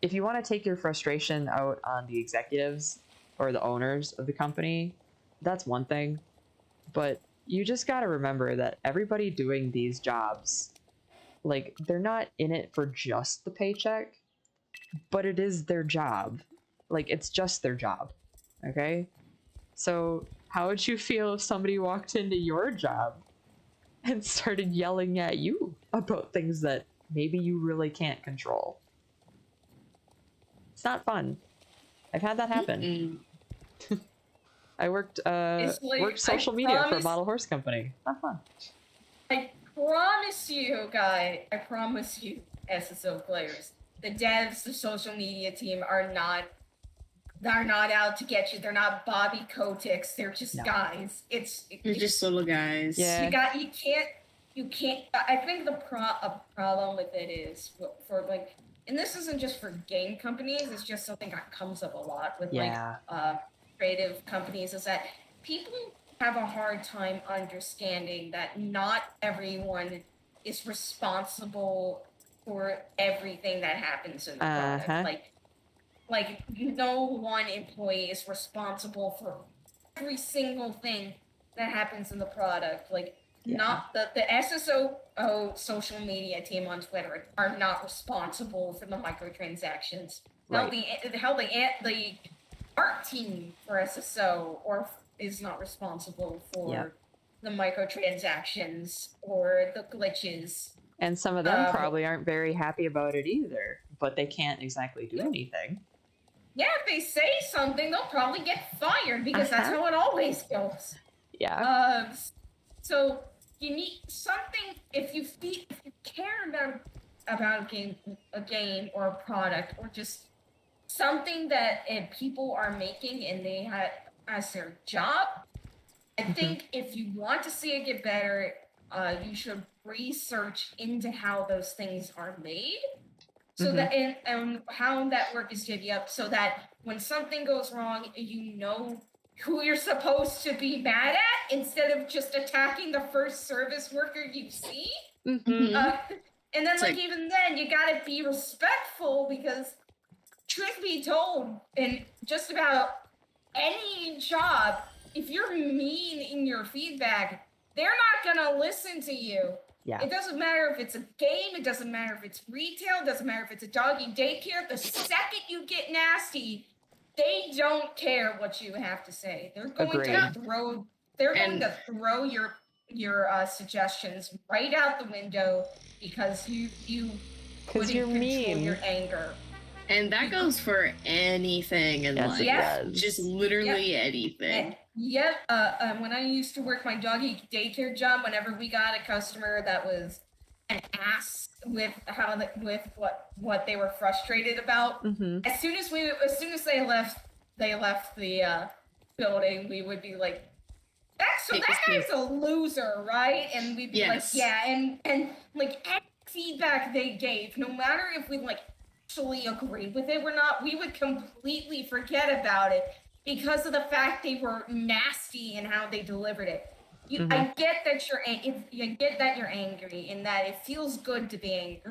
if you want to take your frustration out on the executives or the owners of the company, that's one thing. But you just got to remember that everybody doing these jobs, like, they're not in it for just the paycheck, but it is their job. Like, it's just their job. Okay? So how would you feel if somebody walked into your job and started yelling at you about things that maybe you really can't control? It's not fun. I've had that happen. I worked social media for a model horse company. Not fun. I promise you, SSO players, the devs, the social media team are not out to get you. They're not Bobby Kotick's. They're just guys. They're just little guys. Yeah. You can't. I think the problem with it is for like, and this isn't just for game companies. It's just something that comes up a lot with creative companies, is that people have a hard time understanding that not everyone is responsible for everything that happens in the product. Like, like no one employee is responsible for every single thing that happens in the product. Like not the SSO social media team on Twitter are not responsible for the microtransactions. Right. The art team for SSO or is not responsible for the microtransactions or the glitches. And some of them probably aren't very happy about it either, but they can't exactly do anything. Yeah, if they say something, they'll probably get fired because that's how it always goes. Yeah. So you need something if you care about a game or a product or just something that people are making and they have as their job. I think if you want to see it get better, you should research into how those things are made. So that and how that work is divvied up so that when something goes wrong, you know who you're supposed to be mad at instead of just attacking the first service worker you see. And then even then, you gotta be respectful because truth be told, in just about any job, if you're mean in your feedback, they're not gonna listen to you. Yeah. It doesn't matter if it's a game, it doesn't matter if it's retail, it doesn't matter if it's a doggy daycare. The second you get nasty, they don't care what you have to say. They're going to throw your suggestions right out the window because you you're mean. Your anger. And that goes for anything in life. Just literally anything. When I used to work my doggy daycare job, whenever we got a customer that was an ass with what they were frustrated about, as soon as they left the building, we would be like, that guy's a loser, right? And we'd be like, yeah, and like any feedback they gave, no matter if we actually agreed with it or not, we would completely forget about it because of the fact they were nasty in how they delivered it. I get that you're angry and that it feels good to be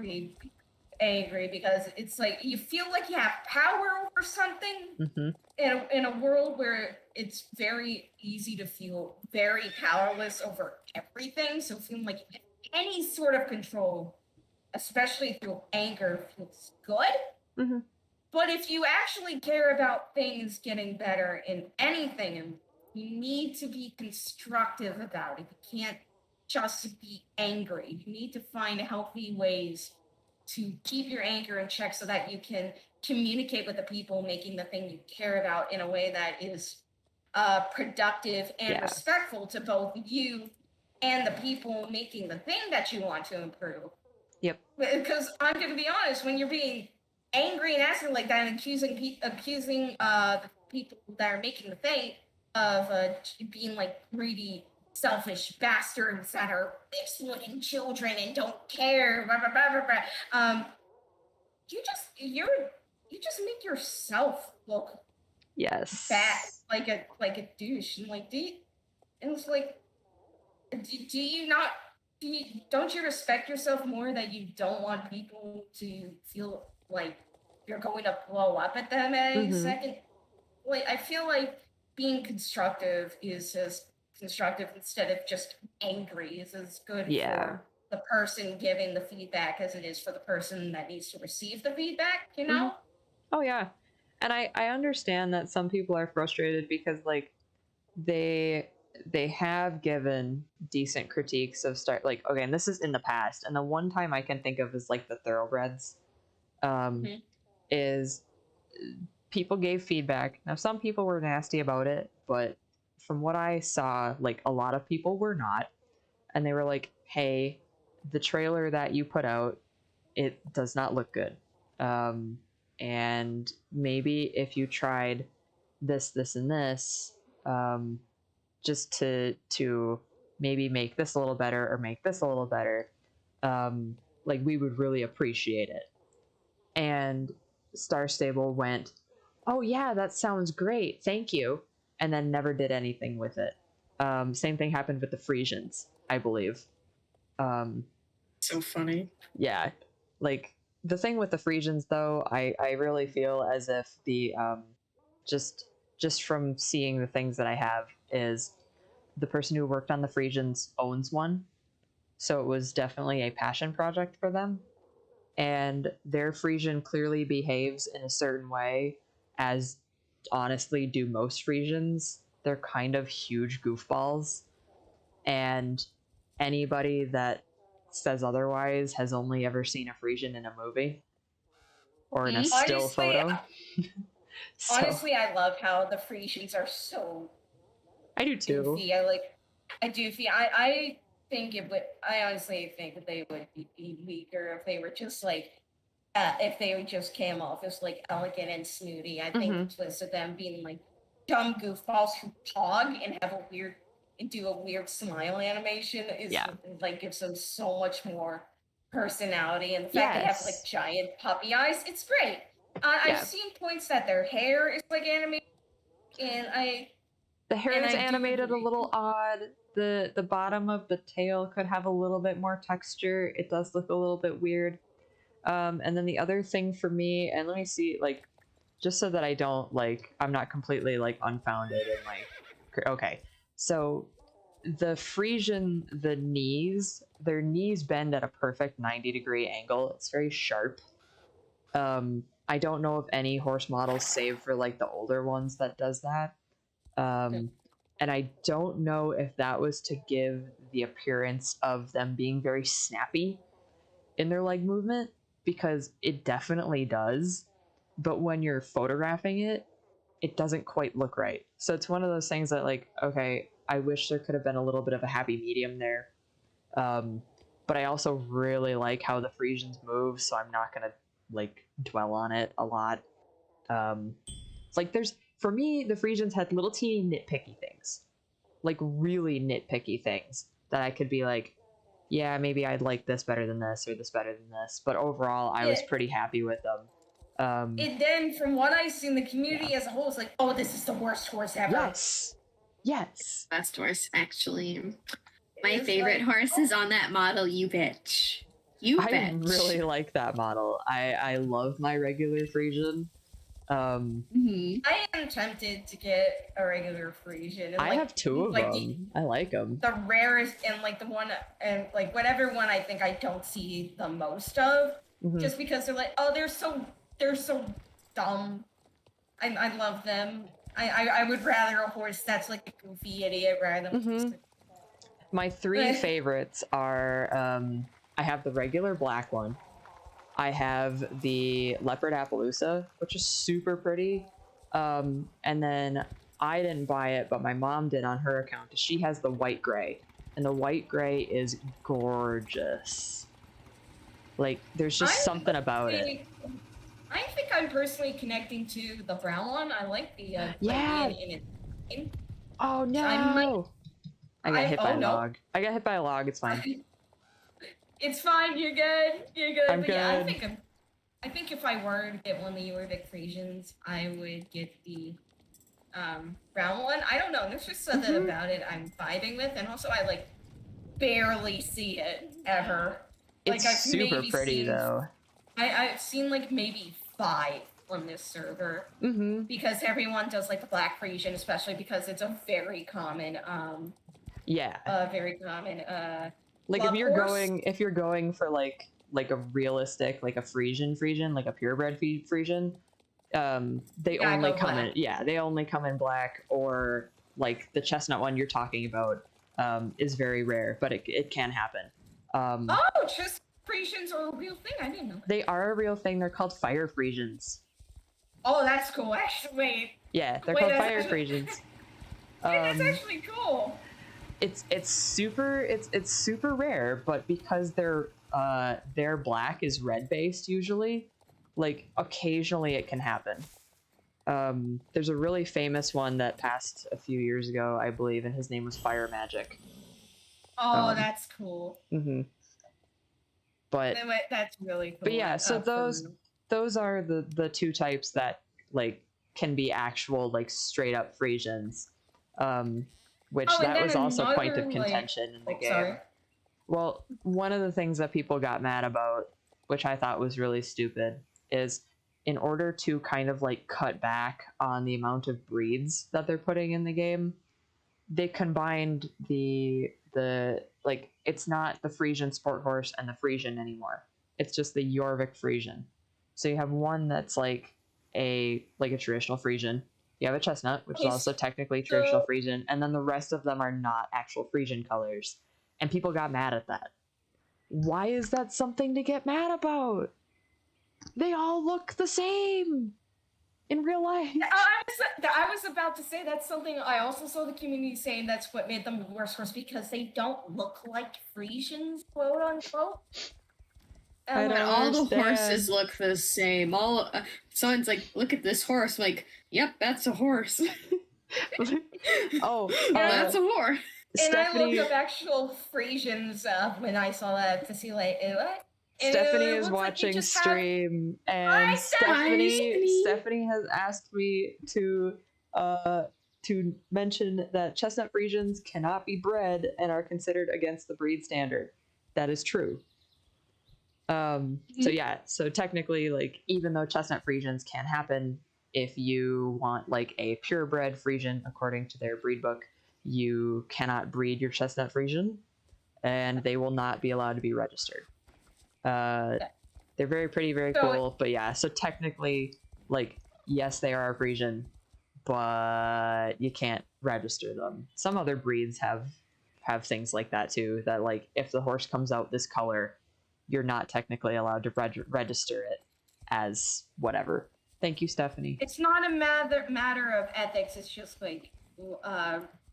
angry because it's like you feel like you have power over something in a world where it's very easy to feel very powerless over everything. So feeling like you have any sort of control, especially through anger, feels good. But if you actually care about things getting better in anything, you need to be constructive about it. You can't just be angry. You need to find healthy ways to keep your anger in check so that you can communicate with the people making the thing you care about in a way that is productive and respectful to both you and the people making the thing that you want to improve. Yep. Because I'm going to be honest, when you're being angry and acting like that and accusing the people that are making the thing of being like greedy, selfish bastards that are exploiting children and don't care, blah, blah, blah, blah, blah. You just make yourself look bad, like a douche, and it's like, don't you respect yourself more that you don't want people to feel like you're going to blow up at them at any second? Like, I feel like being constructive is as constructive instead of just angry is as good for the person giving the feedback as it is for the person that needs to receive the feedback, you know? Oh yeah. And I understand that some people are frustrated because they have given decent critiques of okay, and this is in the past, and the one time I can think of is the Thoroughbreds. Is people gave feedback. Now some people were nasty about it, but from what I saw, a lot of people were not, and they were like, hey, the trailer that you put out, it does not look good, and maybe if you tried this and this, just to maybe make this a little better or make this a little better, we would really appreciate it. And Star Stable went, oh yeah, that sounds great, thank you, and then never did anything with it. Same thing happened with the Frisians, I believe. So funny. Yeah, the thing with the Frisians, though, I really feel as if the just from seeing the things that I have is the person who worked on the Frisians owns one, so it was definitely a passion project for them, and their Frisian clearly behaves in a certain way, as honestly do most Frisians. They're kind of huge goofballs, and anybody that says otherwise has only ever seen a Frisian in a movie or in a still Honestly, photo. So, honestly, I love how the Frisians are so I do too. goofy. I do feel. I think it would. I honestly think that they would be weaker if they were just like, if they would just came off as like elegant and snooty. I think the twist of them being like dumb goofballs who talk and have a weird and do a weird smile animation is like gives them so much more personality, and the fact they have like giant puppy eyes, it's great. I've seen points that their hair is like animated, and the hair is animated a little odd. The bottom of the tail could have a little bit more texture. It does look a little bit weird. And then the other thing for me, and let me see, like, just so that I don't like, I'm not completely like unfounded and like, okay. So the Frisian, their knees bend at a perfect 90-degree angle. It's very sharp. I don't know if any horse models, save for like the older ones, that does that. And I don't know if that was to give the appearance of them being very snappy in their leg movement, because it definitely does. But when you're photographing it, it doesn't quite look right. So it's one of those things that, like, okay, I wish there could have been a little bit of a happy medium there. But I also really like how the Frisians move, so I'm not going to like dwell on it a lot. It's like for me, the Frisians had little teeny nitpicky things, like really nitpicky things that I could be like, yeah, maybe I'd like this better than this or this better than this. But overall, I was pretty happy with them. And then from what I've seen, the community as a whole is like, oh, this is the worst horse ever. Yes. Best horse, actually. My favorite horse is on that model, you bitch. I really like that model. I love my regular Frisian. I am tempted to get a regular Frisian. And I have two of them. I like them. The rarest and like the one, and like whatever one I think I don't see the most of, just because they're like, oh, they're so dumb. I love them. I would rather a horse that's like a goofy idiot rather than. My three favorites are I have the regular black one. I have the leopard Appaloosa, which is super pretty. And then I didn't buy it, but my mom did on her account. She has the white gray, and the white gray is gorgeous. Like, there's just something about it. I think I'm personally connecting to the brown one. I like the Oh no! I got hit by a log. I got hit by a log. It's fine. It's fine. You're good. You're good. I'm good. Yeah, I think if I were to get one of the Jorvik Frisians, I would get the brown one. I don't know. There's just something about it I'm vibing with, and also I like barely see it ever. It's like, super pretty though. I've seen like maybe 5 on this server because everyone does like the black Frisian, especially because it's a very common very common like if you're going for like a realistic, like a Frisian, like a purebred Frisian, they only come in black, or like the chestnut one you're talking about is very rare, but it can happen. Just Frisians are a real thing. I didn't know. They are a real thing. They're called fire Frisians. Oh, that's cool. Actually, wait. Yeah, they're called fire Frisians. That's actually cool. It's super rare, but because their black is red based usually, like occasionally it can happen. There's a really famous one that passed a few years ago, I believe, and his name was Fire Magic. Oh, that's cool. But that's really cool. But yeah, so those are the two types that like can be actual like straight up Frisians. Which that was also a point of contention in the game. Sorry. Well, one of the things that people got mad about which I thought was really stupid, is in order to kind of like cut back on the amount of breeds that they're putting in the game, they combined the like, it's not the Frisian Sport Horse and the Frisian anymore. It's just the Jorvik Frisian. So you have one that's like a traditional Frisian. You have a chestnut, which is also technically traditional Frisian, and then the rest of them are not actual Frisian colors. And people got mad at that. Why is that something to get mad about? They all look the same in real life. I was about to say that's something I also saw the community saying that's what made them worse because they don't look like Frisians, quote unquote. But all the horses look the same. Someone's like, look at this horse. I'm like, yep, that's a horse. That's a horse. And Stephanie, I looked up actual Frisians when I saw that to see like what. Stephanie is watching stream, and Stephanie has asked me to mention that chestnut Frisians cannot be bred and are considered against the breed standard. That is true. So technically, like, even though chestnut Frisians can happen, if you want like a purebred Frisian according to their breed book, you cannot breed your chestnut Frisian, and they will not be allowed to be registered. They're very pretty, very cool, but yeah, so technically, like, yes, they are a Frisian, but you can't register them. Some other breeds have things like that too, that like, if the horse comes out this color, you're not technically allowed to register it as whatever. Thank you, Stephanie. It's not a matter of ethics, it's just like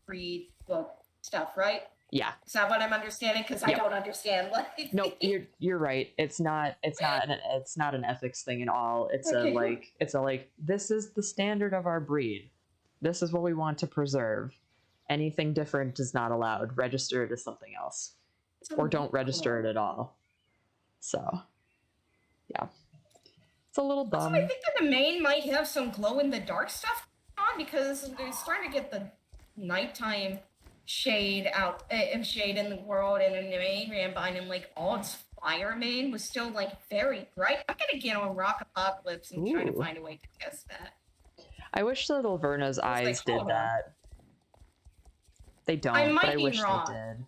breed book stuff, right? Yeah. Is that what I'm understanding? Because I don't understand. Like, no, you're right. It's not an ethics thing at all. It's a this is the standard of our breed. This is what we want to preserve. Anything different is not allowed. Register it as something else, or don't register it at all. So, yeah, it's a little dumb. Also, I think that the main might have some glow in the dark stuff on because they're starting to get the nighttime shade in the world, and in the main ran by, and like all its fire main was still like very bright. I'm gonna get on Rock Apocalypse and try to find a way to guess that. I wish the little Verna's eyes did that. They don't, but I wish they did.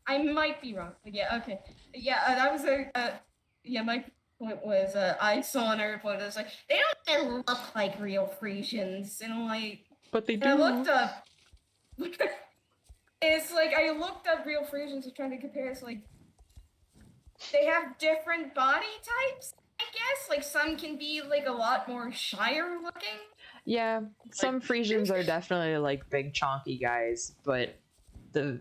I might be wrong, but yeah, okay. Yeah, that was my point was, I saw another point that was like, they don't look like real Frisians, and like, but they do. I looked up, it's like, I looked up real Frisians and trying to compare, it's like, they have different body types, I guess, like some can be like a lot more shyer looking. Yeah, some Frisians are definitely like big chonky guys, but the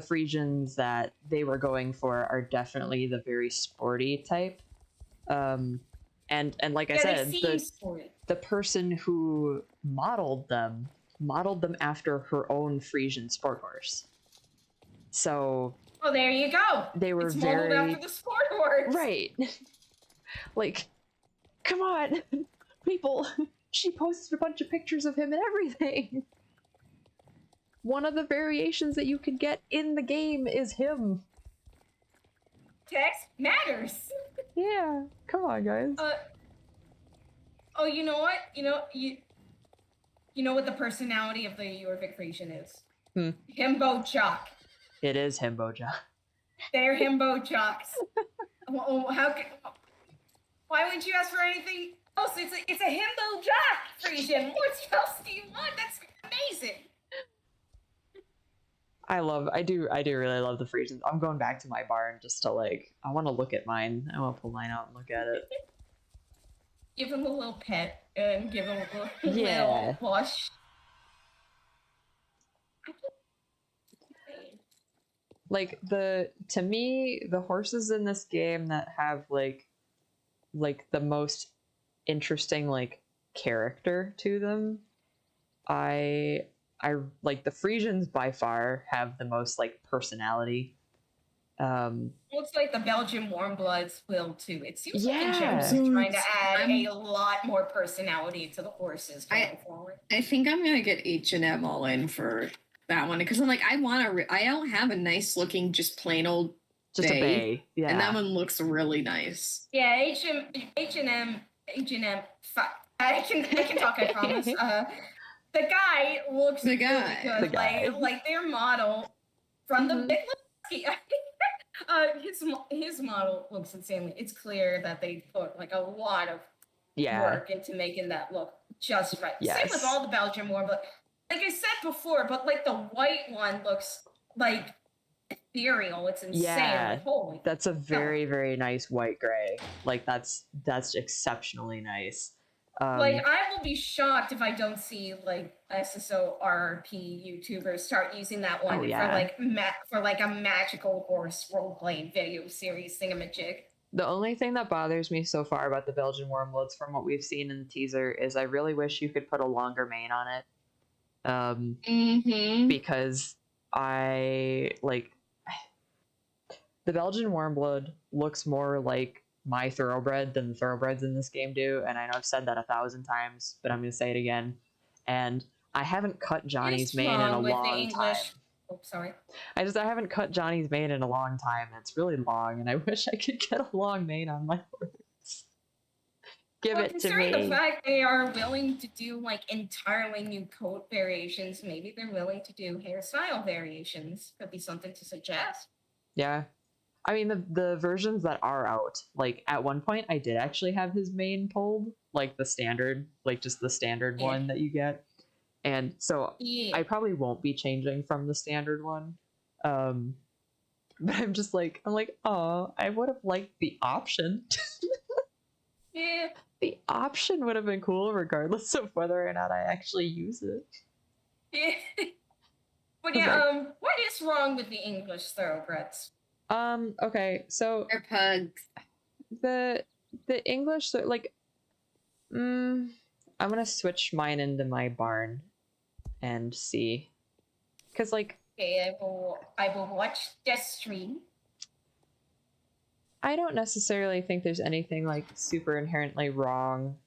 Frisians that they were going for are definitely the very sporty type. And like I said, the person who modeled them after her own Frisian sport horse. So there you go. They were modeled after the sport horse. Right. Like, come on, people. She posted a bunch of pictures of him and everything. One of the variations that you can get in the game is him. Text matters. Yeah, come on, guys. You know what? You know what the personality of the Jorvik Frisian is? Himbo Jock. It is Himbo Jock. They're Himbo Jocks. Why wouldn't you ask for anything else? It's a Himbo Jock Frisian. What else do you want? That's amazing. I do really love the Frisians. I'm going back to my barn just to I want to look at mine. I want to pull mine out and look at it. Give him a little pet and give him a little wash. To me, the horses in this game that have the most interesting character to them, I like the Frisians by far have the most personality. Looks like the Belgian warm bloods will too. It seems like the Gems are trying to add a lot more personality to the horses going forward. I think I'm gonna get H&M all in for that one because I'm I don't have a nice looking just plain old Just a bay. Yeah. And that one looks really nice. Yeah, H&M. I can talk. I promise. The guy looks really good. Like their model from the Big Lebowski. His model looks insanely. It's clear that they put like a lot of work into making that look just right. Yes. Same with all the Belgian war, but like I said before, but like the white one looks like ethereal. It's insane. Yeah, like, holy, that's a very very nice white gray. Like that's exceptionally nice. Like I will be shocked if I don't see like SSO RP YouTubers start using that one for like a magical horse role playing video series thingamajig. The only thing that bothers me so far about the Belgian Warmbloods from what we've seen in the teaser is I really wish you could put a longer mane on it. Because I like the Belgian Warmblood looks more like my thoroughbred than the thoroughbreds in this game do, and I know I've said that 1,000 times, but I'm going to say it again. And I haven't cut Johnny's mane in a long time. Oops, sorry. I haven't cut Johnny's mane in a long time. It's really long, and I wish I could get a long mane on my horse. Give it to me. Considering the fact they are willing to do like entirely new coat variations, maybe they're willing to do hairstyle variations. Could be something to suggest. Yeah. I mean, the versions that are out, like at one point I did actually have his mane pulled, like the standard, like just the standard one that you get. And so I probably won't be changing from the standard one. But I'm like, oh, I would have liked the option. Yeah. The option would have been cool regardless of whether or not I actually use it. Yeah. But yeah, what is wrong with the English thoroughbreds? Okay, so they're pugs. The English, like, I'm gonna switch mine into my barn and see, cause like, okay, I will watch the stream. I don't necessarily think there's anything like super inherently wrong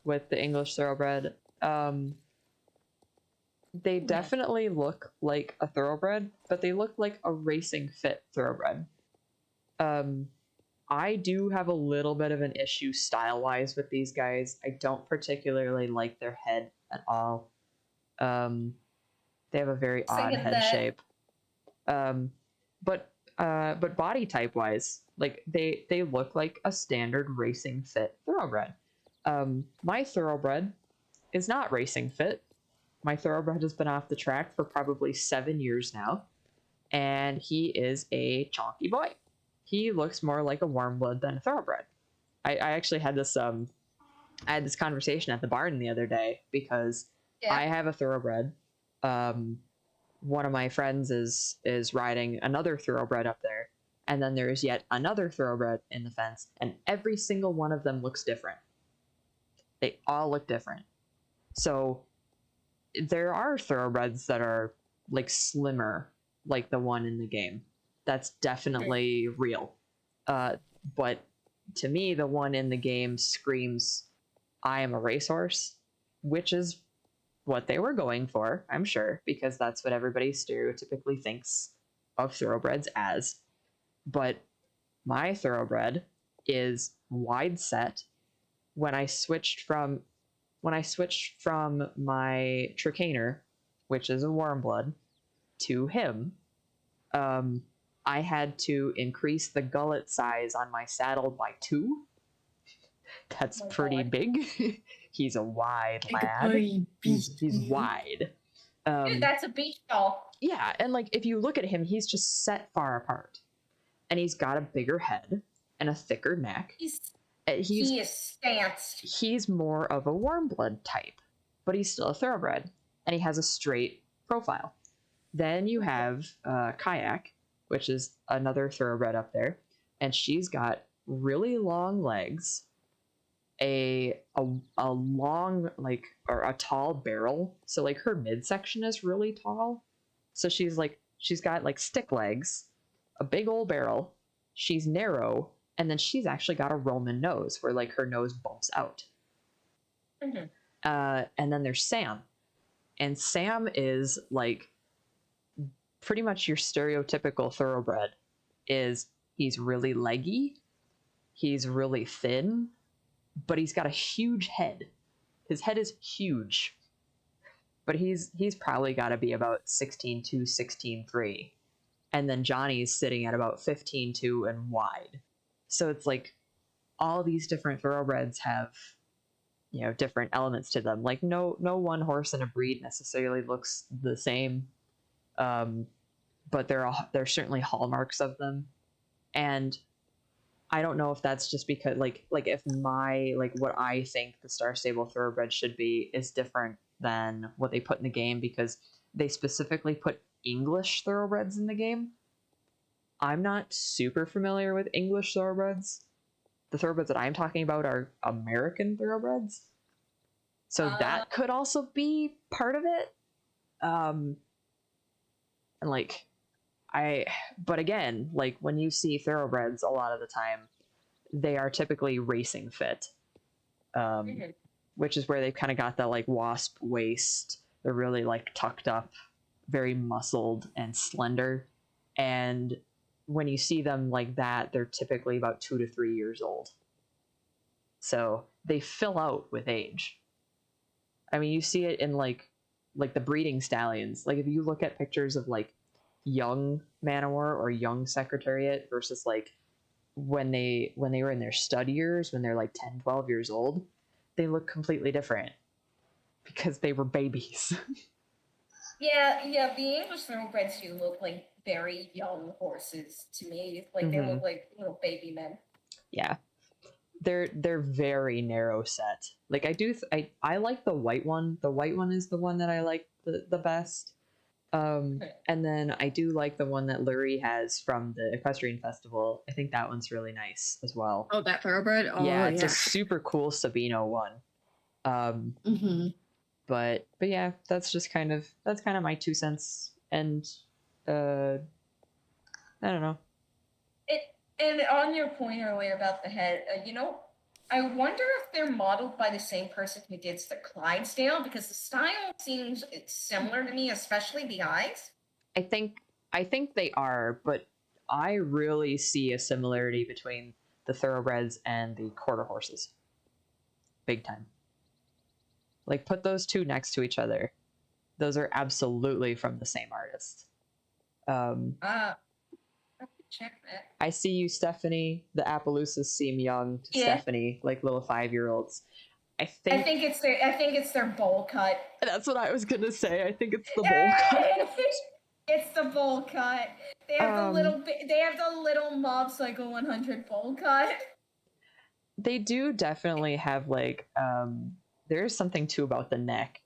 with the English thoroughbred. They definitely look like a thoroughbred, but they look like a racing fit thoroughbred. I do have a little bit of an issue style-wise with these guys. I don't particularly like their head at all. They have a very odd head shape. But body type-wise, like they look like a standard racing fit thoroughbred. My thoroughbred is not racing fit. My thoroughbred has been off the track for probably 7 years now, and he is a chonky boy. He looks more like a warmblood than a thoroughbred. I actually had this I had this conversation at the barn the other day because I have a thoroughbred. One of my friends is riding another thoroughbred up there, and then there's yet another thoroughbred in the fence, and every single one of them looks different. They all look different. So there are thoroughbreds that are like slimmer, like the one in the game. That's definitely real. But to me, the one in the game screams, I am a racehorse, which is what they were going for, I'm sure, because that's what everybody stereotypically thinks of thoroughbreds as. But my thoroughbred is wide set. When I switched from my Tricaner, which is a warmblood, to him, I had to increase the gullet size on my saddle by 2. That's pretty big. He's a wide lad. He's wide. Dude, that's a beach doll. Yeah, and like if you look at him, he's just set far apart, and he's got a bigger head and a thicker neck. He is stanced. He's more of a warmblood type, but he's still a thoroughbred, and he has a straight profile. Then you have Kayak, which is another thoroughbred up there, and she's got really long legs, a long or a tall barrel, so like her midsection is really tall. So she's got like stick legs, a big old barrel. She's narrow, and then she's actually got a Roman nose where like her nose bumps out. And then there's Sam, and Sam is like pretty much your stereotypical thoroughbred. Is He's really leggy. He's really thin, but he's got a huge head. His head is huge, but he's probably got to be about 16'2", 16'3", and then Johnny's sitting at about 15'2" and wide. So it's like all these different thoroughbreds have, you know, different elements to them. Like no one horse in a breed necessarily looks the same, but there are certainly hallmarks of them. And I don't know if that's just because like if my like what I think the Star Stable thoroughbred should be is different than what they put in the game, because they specifically put English thoroughbreds in the game. I'm not super familiar with English thoroughbreds. The thoroughbreds that I'm talking about are American thoroughbreds. So that could also be part of it. And like, but again, like when you see thoroughbreds, a lot of the time, they are typically racing fit, which is where they've kind of got that like wasp waist. They're really like tucked up, very muscled and slender. And when you see them like that, they're typically about 2 to 3 years old. So they fill out with age. I mean, you see it in like the breeding stallions. Like if you look at pictures of like young Manowar or young Secretariat versus like when they were in their stud years, when they're like 10, 12 years old, they look completely different because they were babies. Yeah, the English thoroughbreds do look like very young horses to me. Like they look like little baby men. Yeah. They're very narrow set. Like I like the white one. The white one is the one that I like the best. And then I do like the one that Lurie has from the Equestrian Festival. I think that one's really nice as well. Oh, that thoroughbred? Oh, yeah, it's a super cool Sabino one. But yeah, that's kind of my 2 cents. And I don't know. And on your point earlier about the head, I wonder if they're modeled by the same person who did the Clydesdale, because the style seems similar to me, especially the eyes. I think they are, but I really see a similarity between the thoroughbreds and the quarter horses. Big time. Like put those two next to each other. Those are absolutely from the same artist. Check that. I see you, Stephanie. The Appaloosas seem young to Stephanie, like little 5-year-olds. I think it's their bowl cut. That's what I was gonna say. I think it's the bowl cut. It's the bowl cut. They have the little Mob Psycho 100 bowl cut. They do definitely have like there is something too about the neck.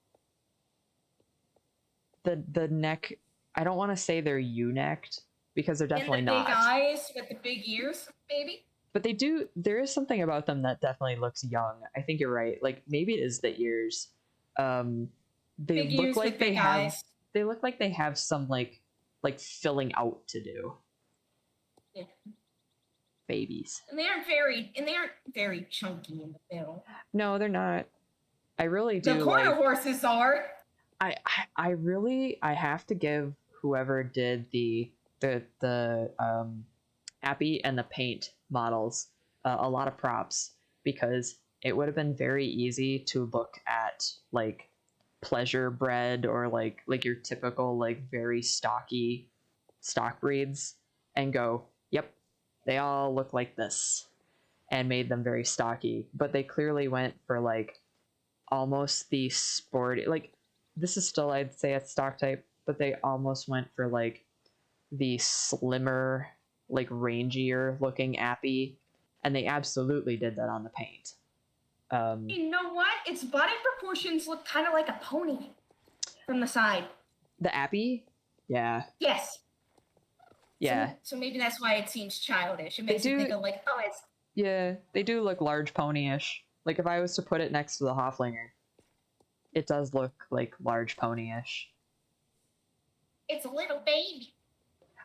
The neck. I don't want to say they're U-necked, because they're definitely not. And the big eyes with the big ears, maybe. But they do. There is something about them that definitely looks young. I think you're right. Like maybe it is the ears. They look like they have. Eyes. They look like they have some like filling out to do. Yeah. Babies. And they aren't very chunky in the middle. No, they're not. I really do. The quarter horses are. I really have to give whoever did the Appy and the paint models a lot of props, because it would have been very easy to look at like pleasure bred or like your typical like very stocky stock breeds and go, yep, they all look like this, and made them very stocky. But they clearly went for like almost the sporty, like this is still, I'd say, a stock type, but they almost went for like the slimmer, like rangier looking Appy, and they absolutely did that on the paint. You know what? Its body proportions look kind of like a pony from the side. The Appy? Yeah. Yes. Yeah. So maybe that's why it seems childish. It makes you think of like, oh, it's... Yeah, they do look large pony-ish. Like if I was to put it next to the Hoflinger, it does look like large pony-ish. It's a little baby.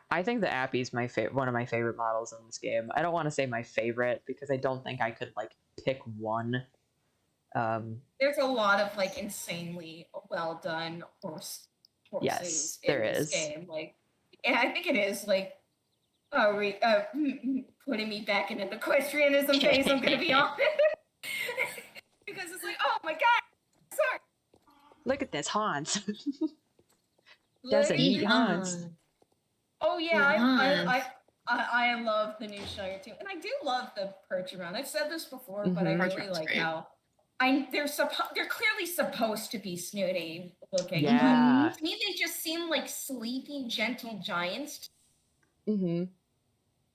I think the Appy's one of my favorite models in this game. I don't want to say my favorite, because I don't think I could like pick one. There's a lot of like insanely well done horses yes, there in this is. game. Like, and I think it is like putting me back into the equestrianism phase, I'm gonna be honest. Because it's like, oh my god, sorry. Look at this Hans. Doesn't eat Hans. Oh yeah, I love the new Shire too, and I do love the Percheron. I've said this before, but I really like how they're clearly supposed to be snooty looking. Yeah. To me, they just seem like sleepy, gentle giants. Mm-hmm.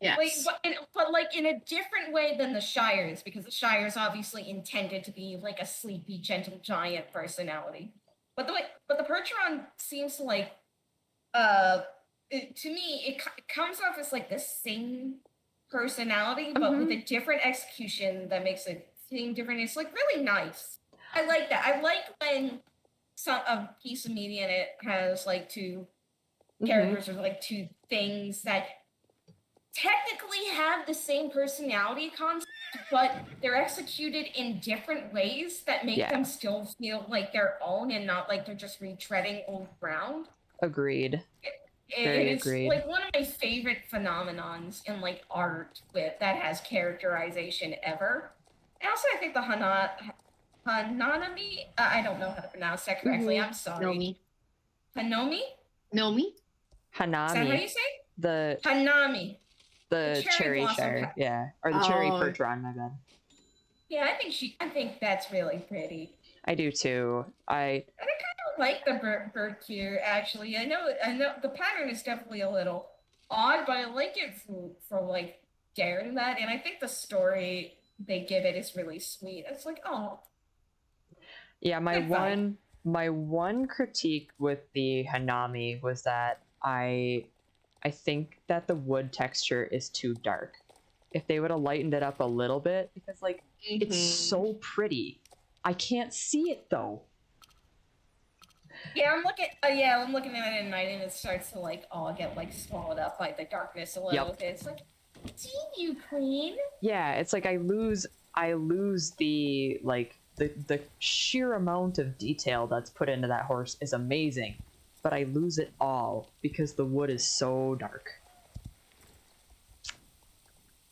Yes. But like in a different way than the Shires, because the Shire is obviously intended to be like a sleepy, gentle giant personality. But the Percheron seems to like, to me, it comes off as like the same personality, but with a different execution that makes it seem different. It's like really nice. I like that. I like when a piece of media in it has like two characters or like two things that technically have the same personality concept, but they're executed in different ways that make them still feel like their own and not like they're just retreading old ground. Agreed. It's like one of my favorite phenomenons in like art that has characterization ever. And also I think the Hanami, I don't know how to pronounce that correctly. I'm sorry. Hanomi? Hanami? Is that how you say it? The Hanami. The cherry shire, or the cherry Percheron, my bad. Yeah, I think that's really pretty. I do too. I kind of like the bird here, actually. I know the pattern is definitely a little odd, but I like it for like daring that, and I think the story they give it is really sweet. It's like, oh. Yeah, my one critique with the Hanami was that I think that the wood texture is too dark. If they would have lightened it up a little bit, because like it's so pretty. I can't see it though. Yeah, I'm looking at it at night, and it starts to like all get like swallowed up by the darkness a little bit. It's like, see you, Queen. Yeah, it's like I lose the like the sheer amount of detail that's put into that horse is amazing. But I lose it all because the wood is so dark.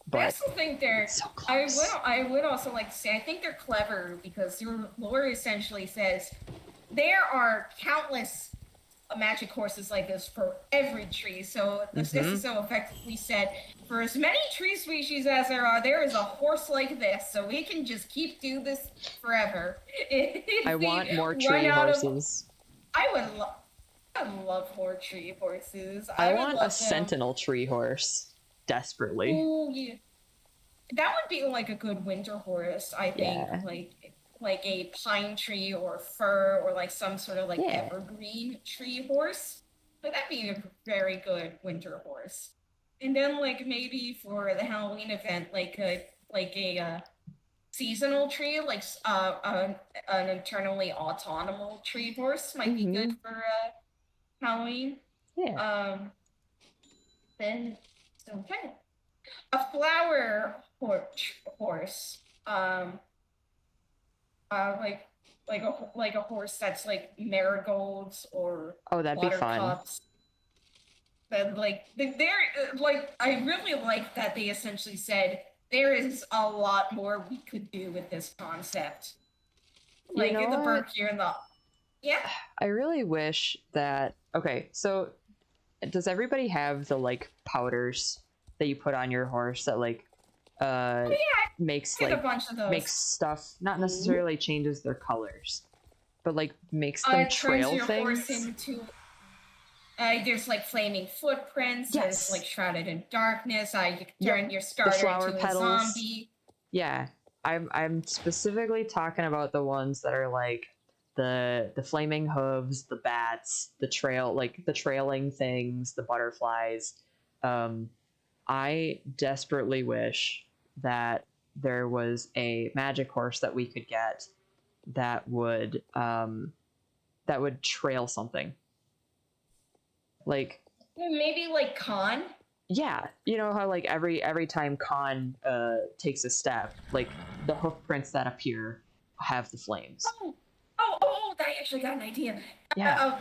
But I also think they're so close. I would also like to say I think they're clever because your lore essentially says there are countless magic horses like this for every tree. So this is so effectively said, for as many tree species as there is a horse like this. So we can just keep doing this forever. I want more tree horses. I love more tree horses. I want a sentinel tree horse desperately. Oh yeah, that would be like a good winter horse. I think like a pine tree or fir or like some sort of like evergreen tree horse. Like that'd be a very good winter horse. And then like maybe for the Halloween event, like a seasonal tree, like an eternally autonomous tree horse might be good for Halloween. Yeah. Then a flower horse. Like a horse that's like marigolds or that'd be fun. Cups. But like they're like I really like that they essentially said there is a lot more we could do with this concept. Like in the bird here and the I really wish that so does everybody have the like powders that you put on your horse that like makes like a bunch of those. Makes stuff not necessarily changes their colors, but like makes them trail your things. Horse into, there's like flaming footprints. Yes. There's like shrouded in darkness. You can turn your starter into a zombie. Yeah, I'm specifically talking about the ones that are like the flaming hooves, the bats, the trailing things, the butterflies. I desperately wish that there was a magic horse that we could get that would trail something. Like maybe like Khan. Yeah, you know how like every time Khan takes a step, like the hoof prints that appear have the flames. I actually got an idea. Yeah.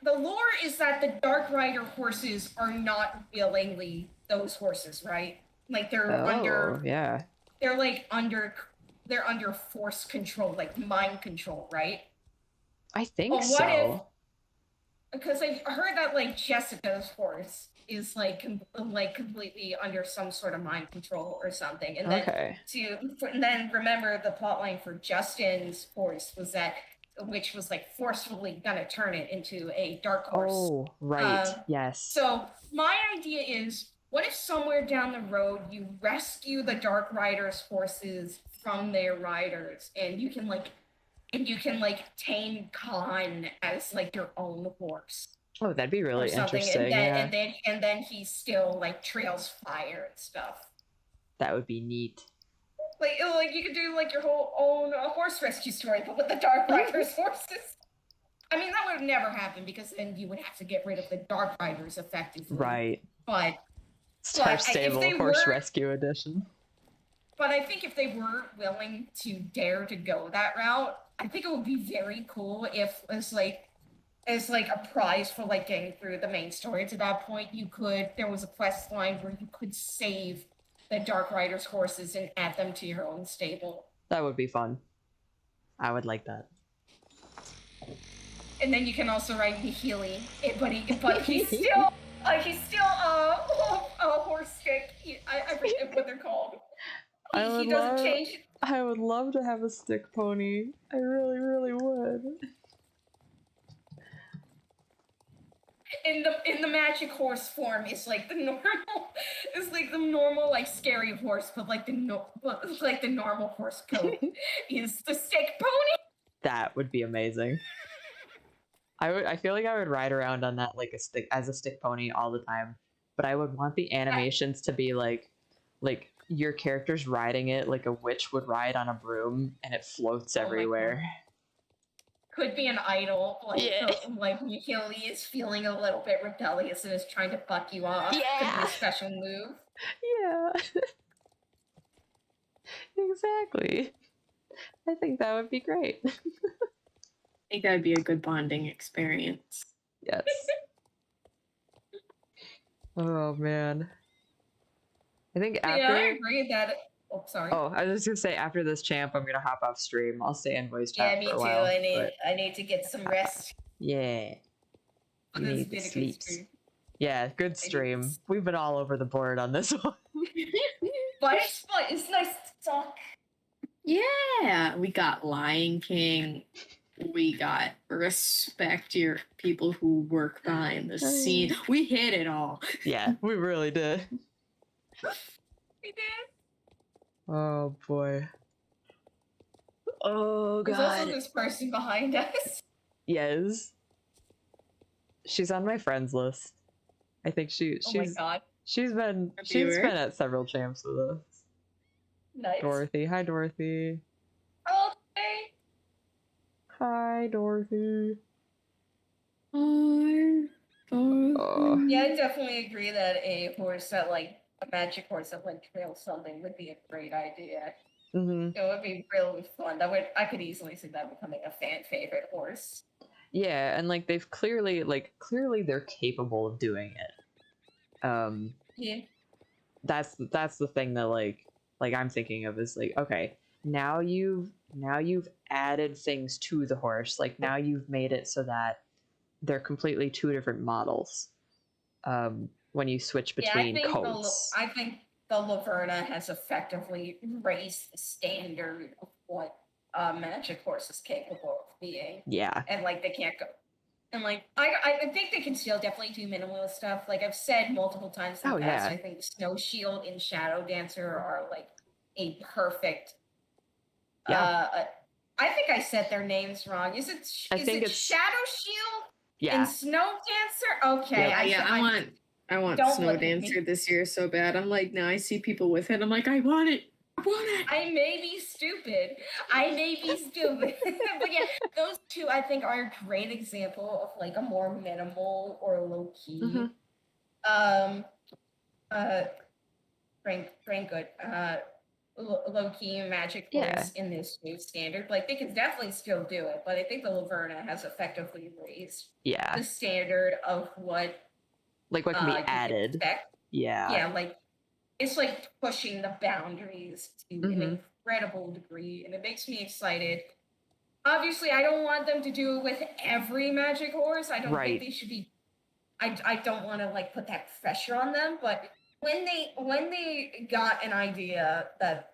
The lore is that the Dark Rider horses are not willingly those horses, right? Like they're yeah. They're like they're under force control, like mind control, right? I think But what if, so. because I heard that like Jessica's horse is like completely under some sort of mind control or something, and then remember the plotline for Justin's horse was that, which was like forcefully gonna turn it into a dark horse. Oh, right. Yes. So my idea is, what if somewhere down the road you rescue the Dark Riders' horses from their riders, and you can tame Khan as like your own horse. Oh, that'd be really interesting. And then he still like trails fire and stuff. That would be neat. Like you could do like your whole own horse rescue story, but with the Dark Riders horses. I mean, that would never happen because then you would have to get rid of the Dark Riders effectively. Right. But Star Stable Horse Rescue Edition. But I think if they were willing to dare to go that route, I think it would be very cool if as like a prize for like getting through the main story to that point, there was a quest line where you could save the Dark Riders horses and add them to your own stable. That would be fun. I would like that. And then you can also ride Nihili, but he's still a horse stick. I forget what they're called. He doesn't change. I would love to have a stick pony. I really, really would. In the magic horse form, it's like the normal like scary horse, but like the normal horse coat is the stick pony. That would be amazing. I feel like I would ride around on that like as a stick pony all the time, but I would want the animations to be like your character's riding it like a witch would ride on a broom, and it floats everywhere. Could be an idol, like Nihili is feeling a little bit rebellious and is trying to buck you off. Yeah, could be a special move. Yeah, exactly. I think that would be great. I think that'd be a good bonding experience. Yes. Oh man. I think after. Yeah, I agree that. Oh, sorry. Oh, I was just gonna say after this champ, I'm gonna hop off stream. I'll stay in voice chat. Yeah, me for a too. while, I need to get some rest. Yeah. You need the sleeps. Yeah, good stream. We've been all over the board on this one. But it's nice to talk. Yeah, we got Lion King. We got respect your people who work behind the scene. We hit it all. Yeah, we really did. We did. Oh boy. Oh god. There's also this person behind us. Yes. She's on my friends list. I think she's oh my god. She's been at several champs with us. Nice. Dorothy. Hi Dorothy. Oh, hey. Hi Dorothy. Hi Dorothy. Yeah, I definitely agree that a magic horse that like trails something would be a great idea. Mm-hmm. It would be really fun. I could easily see that becoming a fan favorite horse. Yeah, and like they've clearly they're capable of doing it. Yeah. That's the thing that like I'm thinking of is like, okay, now you've added things to the horse. Like now you've made it so that they're completely two different models. When you switch between coats. I think the Laverna has effectively raised the standard of what a magic horse is capable of being. Yeah. And like they can't go. And like I think they can still definitely do minimalist stuff. Like I've said multiple times in the past, I think Snow Shield and Shadow Dancer are like a perfect I think I said their names wrong. Is it Shadow Shield? Yeah. And Snow Dancer? Okay. Yep. I want Snow Dancer this year so bad. I'm like, now I see people with it. I'm like, I want it. I may be stupid. But yeah, those two I think are a great example of like a more minimal or low key. Low key magic horse in this new standard. Like they can definitely still do it, but I think the Laverna has effectively raised the standard of what can be added. Yeah, like it's like pushing the boundaries to an Mm-hmm. incredible degree, and it makes me excited. Obviously, I don't want them to do it with every magic horse. I don't think Right. they should be. I don't want to like put that pressure on them, but when they got an idea that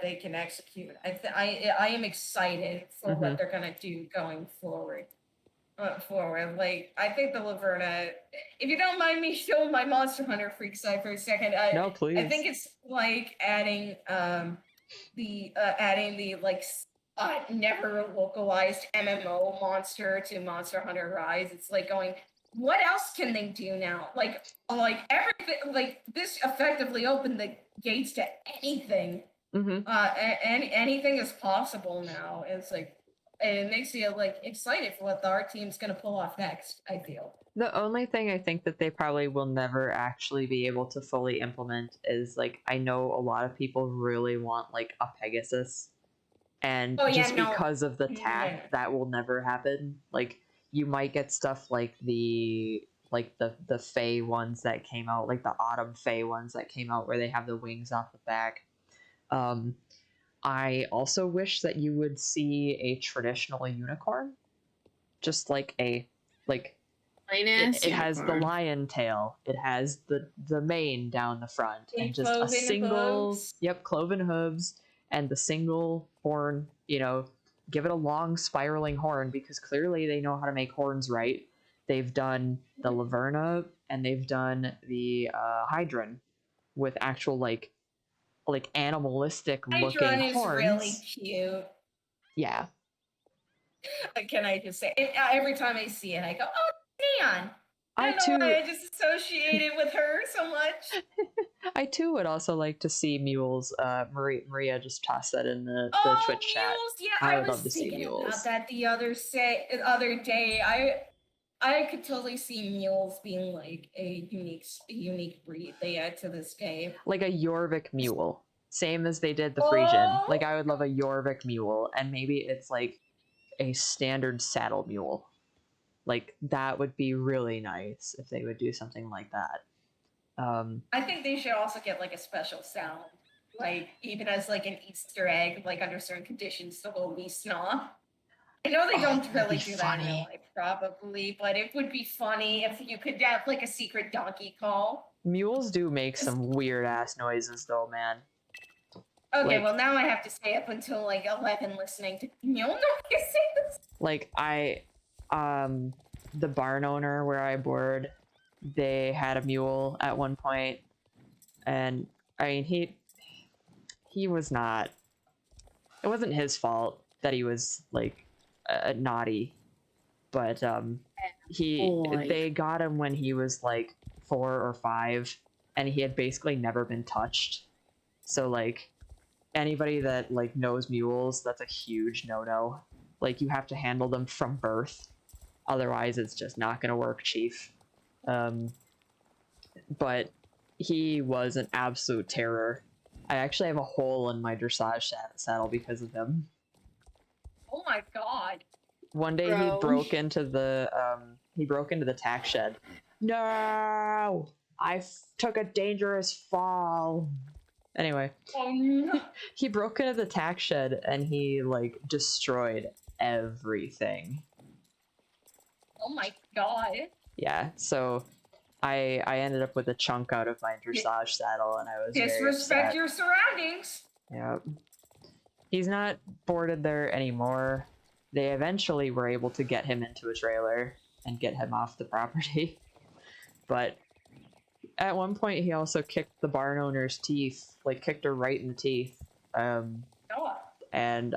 they can execute, I am excited for Mm-hmm. what they're gonna do going forward. Forward, like I think the Laverna. If you don't mind me showing my Monster Hunter freak side for a second, No, I think please. it's like adding the like never localized MMO monster to Monster Hunter Rise. It's like going, what else can they do now? Like everything, like this effectively opened the gates to anything. Mm-hmm. Anything is possible now. It's like it makes you like excited for what our team's gonna pull off next. I feel. The only thing I think that they probably will never actually be able to fully implement is like I know a lot of people really want like a Pegasus, and Oh yeah, just no, because of the no, tact, that will never happen. Like you might get stuff like the Fey ones that came out, like the Autumn Fey ones that came out where they have the wings off the back. I also wish that you would see a traditional unicorn, just like a like it has the lion tail, it has the mane down the front, and just a single hooves. cloven hooves, and the single horn. Give it a long spiraling horn, because clearly they know how to make horns right. They've done the Laverna and they've done the Hydron with actual like animalistic looking Hydron is horns. really cute. Yeah. Can I just say? Every time I see it, I go, "Oh, Neon." I don't know why I just associate it with her so much. I too would also like to see mules. Maria just tossed that in the Twitch chat. Mules. Yeah, I I would was love to see thinking mules. about that the other day. I could totally see mules being like a unique breed they add to this game. Like a Jorvik mule, same as they did the Frisian. Like I would love a Jorvik mule, and maybe it's like a standard saddle mule. Like that would be really nice if they would do something like that. I think they should also get like a special sound, like even as like an Easter egg, like under certain conditions, the little snaw. I know they don't really do that in real life, probably, but it would be funny if you could have like a secret donkey call. Mules do make some weird ass noises, though, man. Okay, well now I have to stay up until like 11 listening to mule noises. Like the barn owner where I board, they had a mule at one point, and I mean he was not. It wasn't his fault that he was like naughty, but they got him when he was like 4 or 5, and he had basically never been touched. So like anybody that like knows mules, that's a huge no-no. Like you have to handle them from birth, otherwise it's just not gonna work, chief. But he was an absolute terror. I actually have a hole in my dressage saddle because of him. Oh my god. One day he broke into the tack shed. No! I took a dangerous fall. Anyway, he broke into the tack shed and he like destroyed everything. Oh my god. Yeah, so I ended up with a chunk out of my dressage saddle, and I was disrespect your surroundings. Yeah. He's not boarded there anymore. They eventually were able to get him into a trailer and get him off the property. But at one point he also kicked the barn owner's teeth, like kicked her right in the teeth. And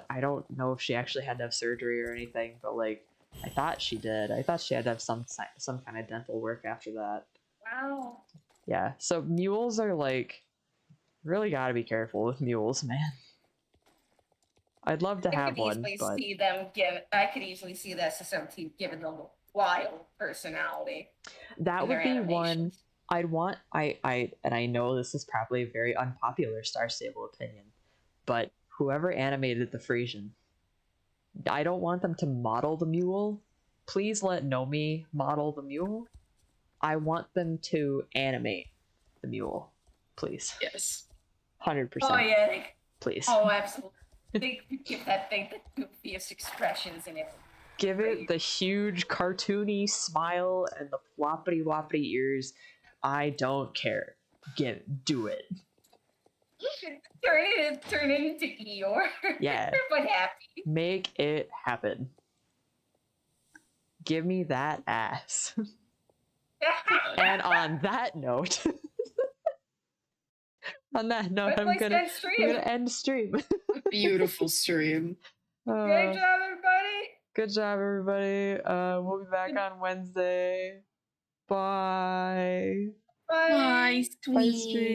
I don't know if she actually had to have surgery or anything, but like I thought she did. I thought she had to have some kind of dental work after that. Wow. Yeah, so mules are like, really gotta be careful with mules, man. I'd love to have one, but I could easily see that system team given them wild personality. That would be one I'd want. And I know this is probably a very unpopular Star Stable opinion, but whoever animated the Frisian, I don't want them to model the mule. Please let Nomi model the mule. I want them to animate the mule, please. Yes. 100%. Oh yeah. Please. Oh, absolutely. They give that thing the goofiest expressions in it. Give it the huge cartoony smile and the floppity woppity ears. I don't care. Do it. Turn it into Eeyore. Yeah. But happy. Make it happen. Give me that ass. And on that note, I'm gonna end stream. Beautiful stream. Good job, everybody. Good job, everybody. We'll be back on Wednesday. Bye. Bye. Bye, stream.